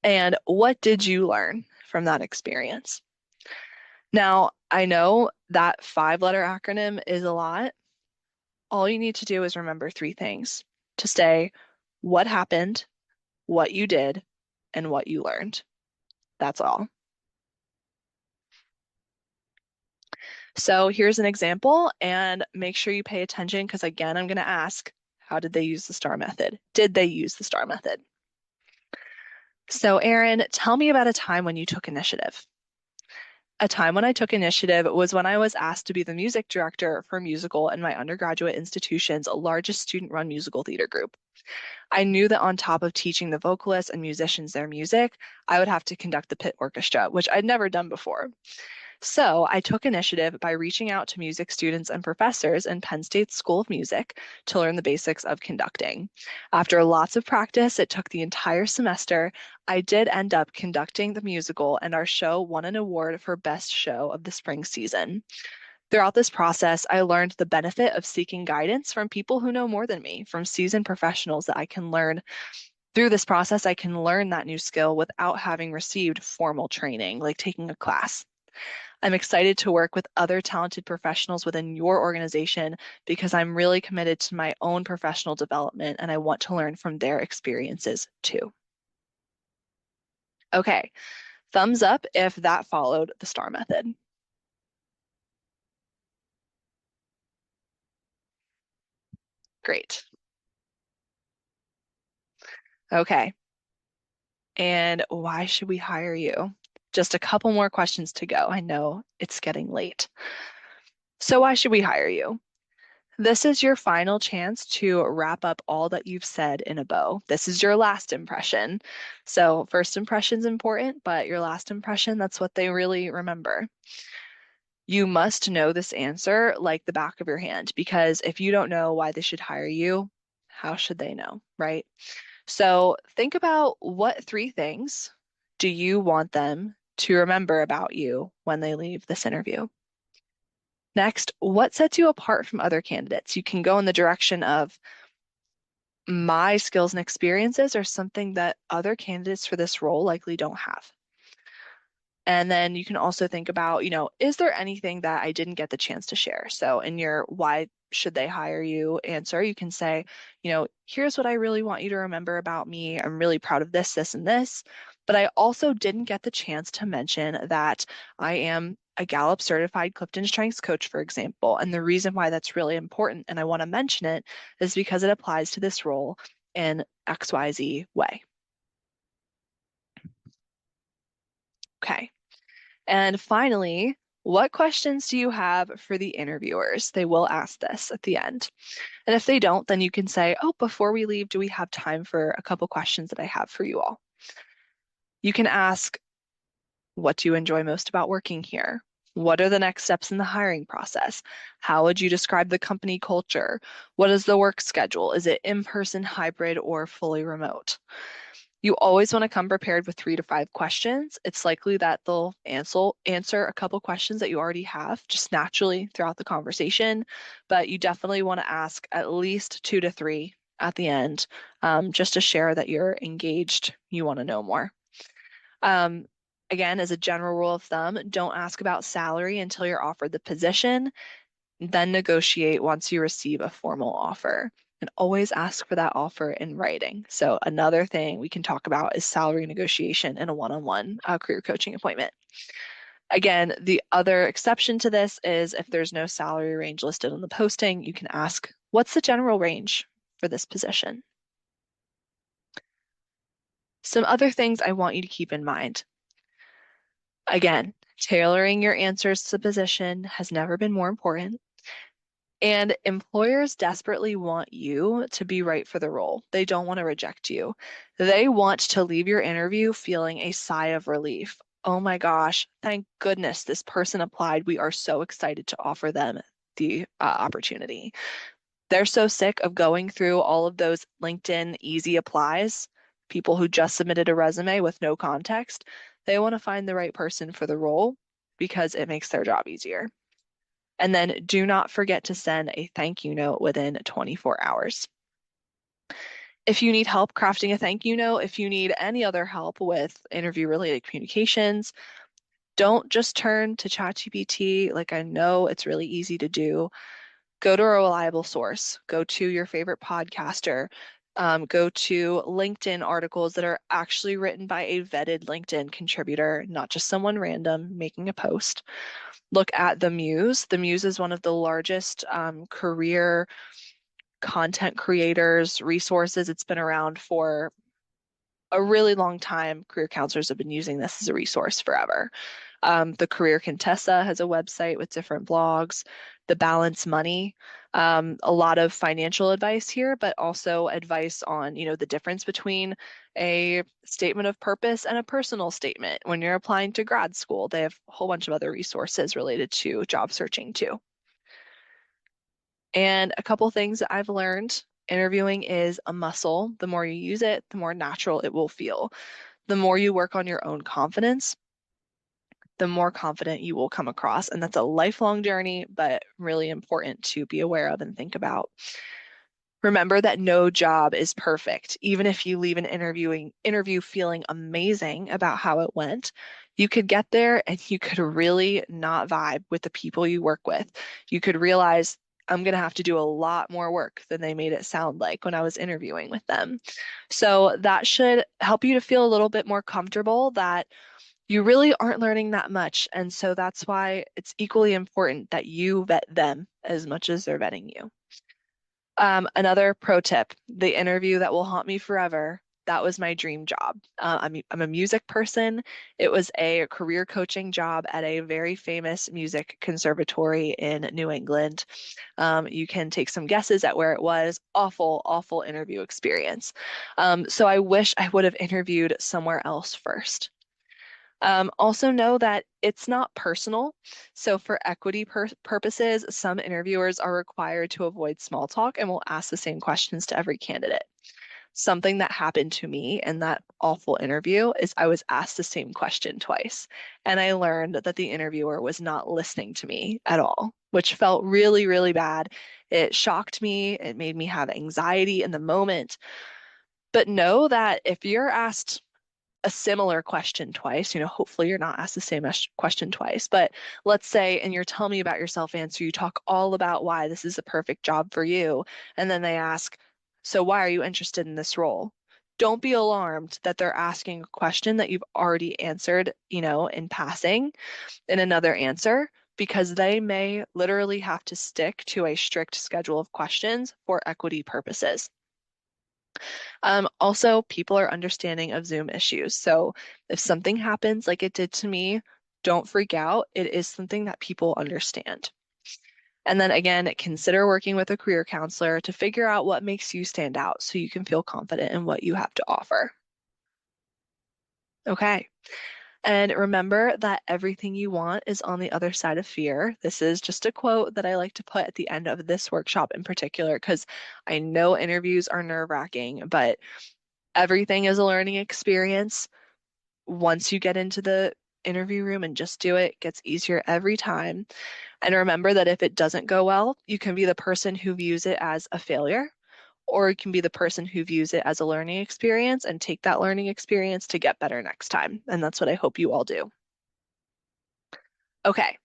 and what did you learn from that experience? Now, I know that 5-letter acronym is a lot. All you need to do is remember three things to say what happened, what you did, and what you learned. That's all. So here's an example, and make sure you pay attention because, again, I'm going to ask, how did they use the STAR method? Did they use the STAR method? So, Erin, tell me about a time when you took initiative. A time when I took initiative was when I was asked to be the music director for a musical in my undergraduate institution's largest student-run musical theater group. I knew that on top of teaching the vocalists and musicians their music, I would have to conduct the pit orchestra, which I'd never done before. So I took initiative by reaching out to music students and professors in Penn State School of Music to learn the basics of conducting. After lots of practice, it took the entire semester. I did end up conducting the musical, and our show won an award for Best Show of the spring season. Throughout this process, I learned the benefit of seeking guidance from people who know more than me, from seasoned professionals that I can learn. Through this process, I can learn that new skill without having received formal training, like taking a class. I'm excited to work with other talented professionals within your organization because I'm really committed to my own professional development and I want to learn from their experiences too. Okay, thumbs up if that followed the STAR method. Great. Okay, and why should we hire you? Just a couple more questions to go. I know it's getting late. So why should we hire you? This is your final chance to wrap up all that you've said in a bow. This is your last impression. So, first impression's important, but your last impression, that's what they really remember. You must know this answer like the back of your hand because if you don't know why they should hire you, how should they know, right? So, think about what three things do you want them to remember about you when they leave this interview? Next, what sets you apart from other candidates? You can go in the direction of my skills and experiences are something that other candidates for this role likely don't have. And then you can also think about, is there anything that I didn't get the chance to share? So in your why should they hire you answer, you can say, here's what I really want you to remember about me. I'm really proud of this, this, and this. But I also didn't get the chance to mention that I am a Gallup certified Clifton Strengths coach, for example. And the reason why that's really important and I want to mention it is because it applies to this role in XYZ way. Okay. And finally, what questions do you have for the interviewers? They will ask this at the end. And if they don't, then you can say, oh, before we leave, do we have time for a couple questions that I have for you all? You can ask, what do you enjoy most about working here? What are the next steps in the hiring process? How would you describe the company culture? What is the work schedule? Is it in-person, hybrid, or fully remote? You always want to come prepared with 3 to 5 questions. It's likely that they'll answer a couple questions that you already have just naturally throughout the conversation, but you definitely want to ask at least 2 to 3 at the end, just to share that you're engaged, you want to know more. Um, Again, as a general rule of thumb, don't ask about salary until you're offered the position, then negotiate once you receive a formal offer. And always ask for that offer in writing. So another thing we can talk about is salary negotiation in a one-on-one career coaching appointment. Again, the other exception to this is if there's no salary range listed on the posting, you can ask, what's the general range for this position? Some other things I want you to keep in mind. Again, tailoring your answers to the position has never been more important. And employers desperately want you to be right for the role. They don't want to reject you. They want to leave your interview feeling a sigh of relief. Oh my gosh, thank goodness this person applied. We are so excited to offer them the opportunity. They're so sick of going through all of those LinkedIn easy applies, people who just submitted a resume with no context. They want to find the right person for the role because it makes their job easier. And then do not forget to send a thank you note within 24 hours. If you need help crafting a thank you note, if you need any other help with interview related communications, don't just turn to ChatGPT. Like I know it's really easy to do. Go to a reliable source. Go to your favorite podcaster. Go to LinkedIn articles that are actually written by a vetted LinkedIn contributor, not just someone random making a post. Look at the Muse. The Muse is one of the largest career content creators resources. It's been around for a really long time. Career counselors have been using this as a resource forever. The Career Contessa has a website with different blogs. The Balance Money A lot of financial advice here, but also advice on, the difference between a statement of purpose and a personal statement. When you're applying to grad school, they have a whole bunch of other resources related to job searching too. And a couple things that I've learned, interviewing is a muscle. The more you use it, the more natural it will feel. The more you work on your own confidence, the more confident you will come across. And that's a lifelong journey, but really important to be aware of and think about. Remember that no job is perfect. Even if you leave an interview feeling amazing about how it went, you could get there and you could really not vibe with the people you work with. You could realize I'm going to have to do a lot more work than they made it sound like when I was interviewing with them. So that should help you to feel a little bit more comfortable that you really aren't learning that much. And so that's why it's equally important that you vet them as much as they're vetting you. Another pro tip, the interview that will haunt me forever, that was my dream job. I'm a music person. It was a career coaching job at a very famous music conservatory in New England. You can take some guesses at where it was. Awful, awful interview experience. So I wish I would have interviewed somewhere else first. Also know that it's not personal. So for equity purposes, some interviewers are required to avoid small talk and will ask the same questions to every candidate. Something that happened to me in that awful interview is I was asked the same question twice. And I learned that the interviewer was not listening to me at all, which felt really, really bad. It shocked me. It made me have anxiety in the moment. But know that if you're asked a similar question twice, hopefully you're not asked the same question twice, but let's say in your tell me about yourself answer, you talk all about why this is a perfect job for you. And then they ask, so why are you interested in this role? Don't be alarmed that they're asking a question that you've already answered, in passing in another answer, because they may literally have to stick to a strict schedule of questions for equity purposes. Also, people are understanding of Zoom issues. So if something happens like it did to me, don't freak out. It is something that people understand. And then again, consider working with a career counselor to figure out what makes you stand out so you can feel confident in what you have to offer. Okay. And remember that everything you want is on the other side of fear. This is just a quote that I like to put at the end of this workshop in particular, because I know interviews are nerve-wracking, but everything is a learning experience. Once you get into the interview room and just do it, it gets easier every time. And remember that if it doesn't go well, you can be the person who views it as a failure, or you can be the person who views it as a learning experience and take that learning experience to get better next time. And that's what I hope you all do. Okay,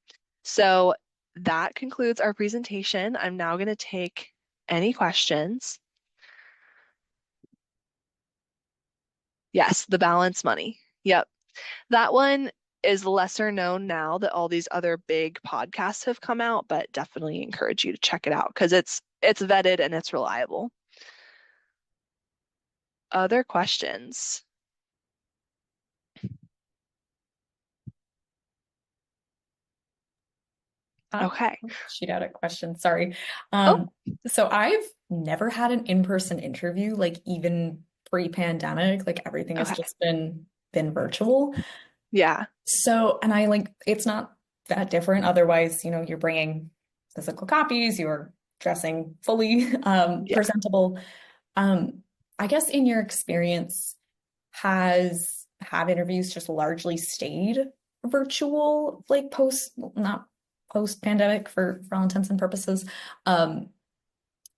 so that concludes our presentation. I'm now going to take any questions. Yes, the balance money. Yep. That one is lesser known now that all these other big podcasts have come out, but definitely encourage you to check it out because it's vetted and it's reliable. Other questions? Okay. Shoot out a question. Sorry. Oh, So I've never had an in-person interview, like even pre-pandemic, like everything has okay. just been virtual. Yeah. So, and I like it's not that different. Otherwise, you're bringing physical copies, you're dressing fully Yeah. presentable. I guess in your experience, have interviews just largely stayed virtual, like not post pandemic for all intents and purposes? Um,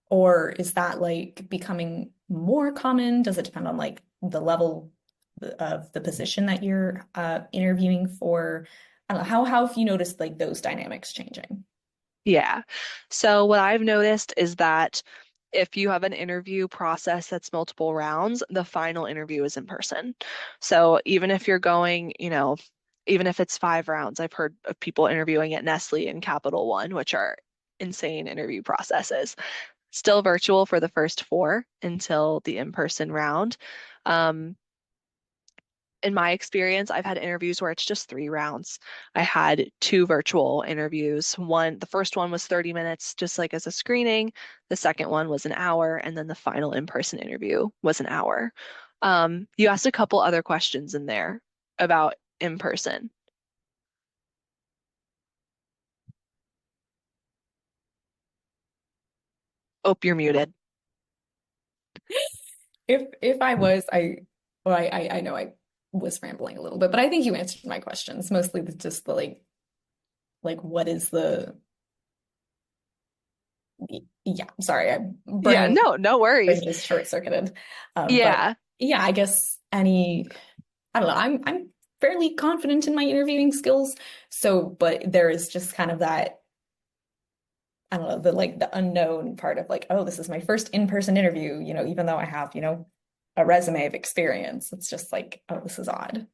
or is that like becoming more common? Does it depend on like the level of the position that you're interviewing for? I don't know, how have you noticed like those dynamics changing? Yeah. So what I've noticed is that if you have an interview process that's multiple rounds, the final interview is in person. So even if you're going, even if it's 5 rounds, I've heard of people interviewing at Nestle and Capital One, which are insane interview processes. Still virtual for the first 4 until the in-person round. Um, in my experience, I've had interviews where it's just 3 rounds. I had 2 virtual interviews. The first one was 30 minutes, just like as a screening. The second one was an hour, and then the final in-person interview was an hour. You asked a couple other questions in there about in person. Oh, you're muted. If I was, I know I was rambling a little bit, but I think you answered my questions. Mostly just the like what is the yeah, sorry, I'm Yeah, brain no worries. just short-circuited. But Yeah, yeah, I guess I don't know, I'm fairly confident in my interviewing skills. So, but there is just kind of that, I don't know, the unknown part of like, oh, this is my first in-person interview, even though I have, a resume of experience. It's just like, oh, this is odd.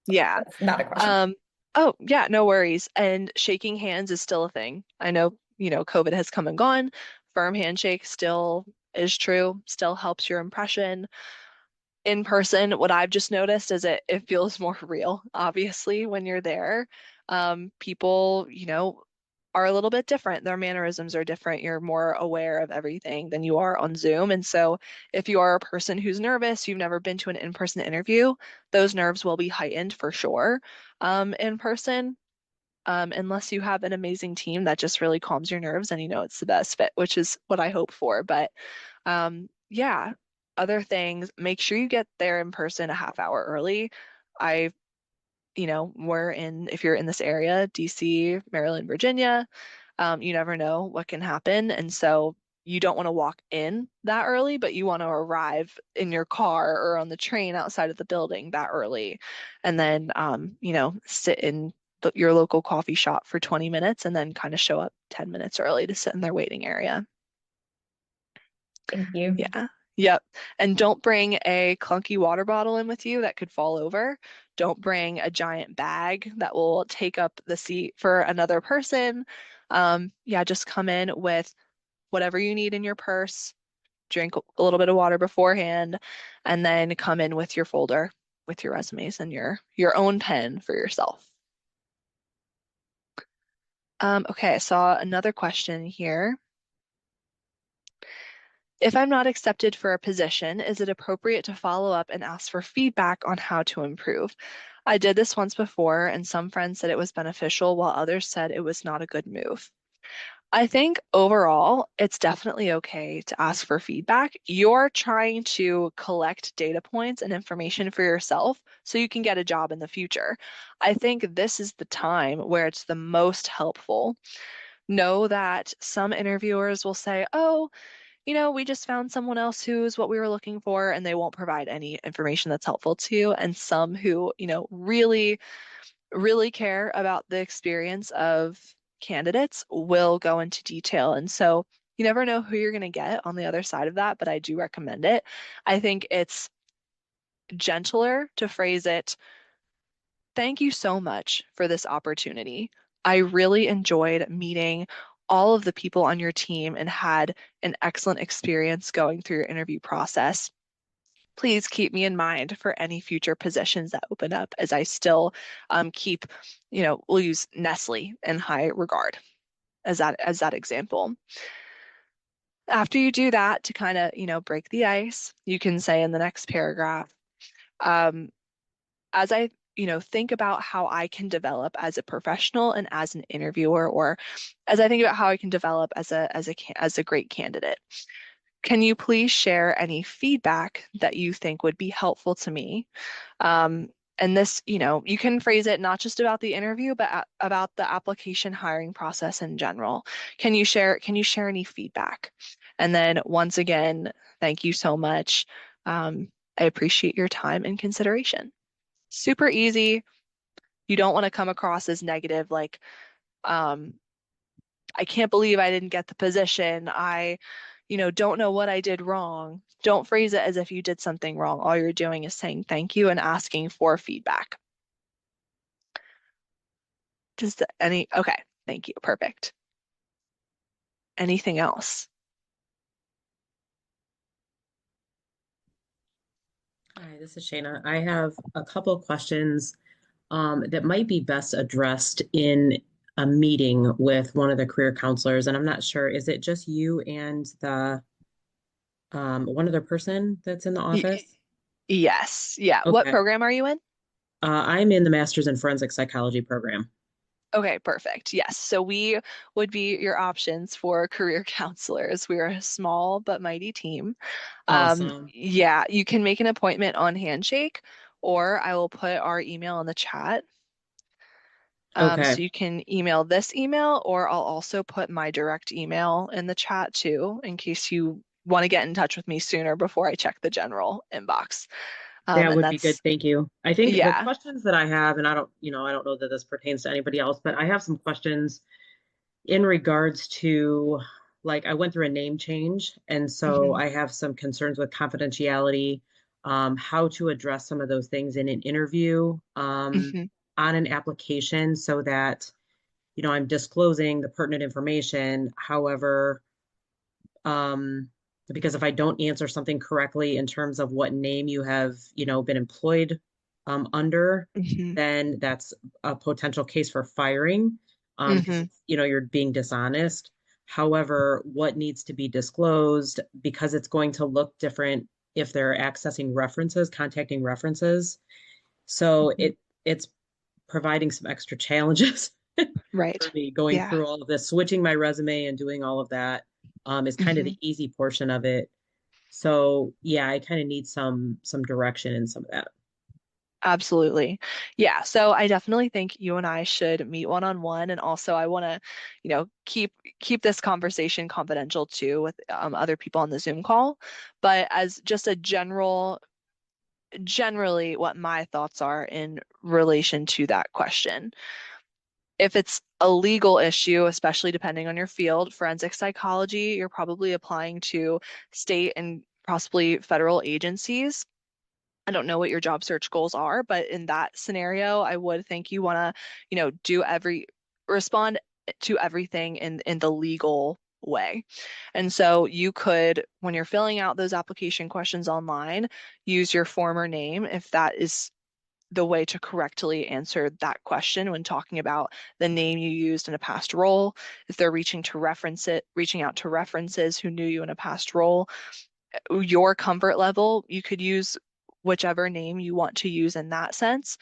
yeah. That's not a question. Um, oh, yeah, no worries. And shaking hands is still a thing. I know, COVID has come and gone. Firm handshake still is true, still helps your impression. In person, what I've just noticed is it feels more real, obviously, when you're there. People, are a little bit different. Their mannerisms are different. You're more aware of everything than you are on Zoom. And so if you are a person who's nervous, you've never been to an in-person interview, those nerves will be heightened for sure, in person. Unless you have an amazing team that just really calms your nerves and it's the best fit, which is what I hope for. But yeah, other things, make sure you get there in person a half hour early. I, if you're in this area, DC, Maryland, Virginia, you never know what can happen. And so you don't want to walk in that early, but you want to arrive in your car or on the train outside of the building that early. And then, sit in your local coffee shop for 20 minutes and then kind of show up 10 minutes early to sit in their waiting area. Thank you. Yeah. Yep. And don't bring a clunky water bottle in with you that could fall over. Don't bring a giant bag that will take up the seat for another person. Yeah, just come in with whatever you need in your purse, drink a little bit of water beforehand, and then come in with your folder with your resumes and your own pen for yourself. Okay, I saw another question here. If I'm not accepted for a position, is it appropriate to follow up and ask for feedback on how to improve? I did this once before, and some friends said it was beneficial, while others said it was not a good move. I think overall, it's definitely okay to ask for feedback. You're trying to collect data points and information for yourself so you can get a job in the future. I think this is the time where it's the most helpful. Know that some interviewers will say, oh, we just found someone else who's what we were looking for, and they won't provide any information that's helpful to you. And some who, really, really care about the experience of candidates will go into detail. And so you never know who you're going to get on the other side of that, but I do recommend it. I think it's gentler to phrase it, thank you so much for this opportunity. I really enjoyed meeting all of the people on your team and had an excellent experience going through your interview process. Please keep me in mind for any future positions that open up as I still keep, we'll use Nestle in high regard as that example. After you do that to kind of, break the ice, you can say in the next paragraph, um, as I, think about how I can develop as a professional and as an interviewer, or as I think about how I can develop as a great candidate. Can you please share any feedback that you think would be helpful to me? And this, you can phrase it not just about the interview, but about the application hiring process in general. Can you share any feedback? And then once again, thank you so much. I appreciate your time and consideration. Super easy. You don't want to come across as negative, like, um, I can't believe I didn't get the position. I, don't know what I did wrong. Don't phrase it as if you did something wrong. All you're doing is saying thank you and asking for feedback. Okay, thank you. Perfect. Anything else? All right, This is Shayna. I have a couple of questions that might be best addressed in a meeting with one of the career counselors. And I'm not sure, is it just you and the one other person that's in the Y- office? yes. Yeah. What Okay. program are you in? I'm in the Master's in Forensic Psychology program. Okay, perfect. Yes. So we would be your options for career counselors. We're a small but mighty team. Awesome. Yeah, you can make an appointment on Handshake, or I will put our email in the chat. Okay. So you can email this email, or I'll also put my direct email in the chat too, in case you want to get in touch with me sooner before I check the general inbox. That And would be good. that's, Thank you. I think the yeah. questions that I have, and I don't know that this pertains to anybody else, but I have some questions in regards to, like, I went through a name change, and so Hmm. I have some concerns with confidentiality, how to address some of those things in an interview, Hmm. on an application so that, I'm disclosing the pertinent information. However, um, because if I don't answer something correctly in terms of what name you have, been employed under, Hmm. then that's a potential case for firing, because Hmm. it's, you're being dishonest. However, what needs to be disclosed, because it's going to look different if they're accessing references, contacting references. So Hmm. it's providing some extra challenges for Right. me going Yeah. through all of this, switching my resume and doing all of that, is kind of Hmm. the easy portion of it. So yeah, I kind of need some direction in some of that. Absolutely. Yeah. So I definitely think you and I should meet one on one. And also I want to, keep this conversation confidential too with other people on the Zoom call. But as just a generally what my thoughts are in relation to that question. If it's a legal issue, especially depending on your field, forensic psychology, you're probably applying to state and possibly federal agencies. I don't know what your job search goals are, but in that scenario, I would think you want to, respond to everything in the legal way. And so you could, when you're filling out those application questions online, use your former name if that is the way to correctly answer that question when talking about the name you used in a past role. If they're reaching out to references who knew you in a past role, your comfort level, you could use whichever name you want to use in that sense.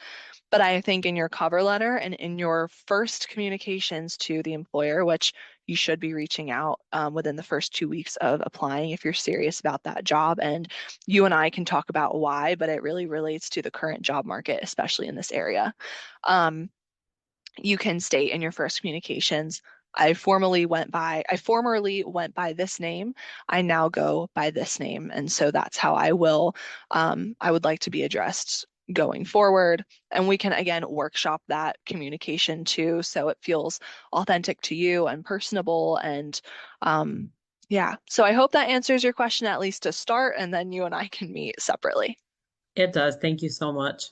But I think in your cover letter and in your first communications to the employer, which you should be reaching out within the first 2 weeks of applying if you're serious about that job. And you and I can talk about why, but it really relates to the current job market, especially in this area. Um, you can state in your first communications, I formerly went by this name. I now go by this name. And so that's how I would like to be addressed going forward. And we can again workshop that communication too, so it feels authentic to you and personable. And yeah, so I hope that answers your question at least to start, and then you and I can meet separately. It does. Thank you so much.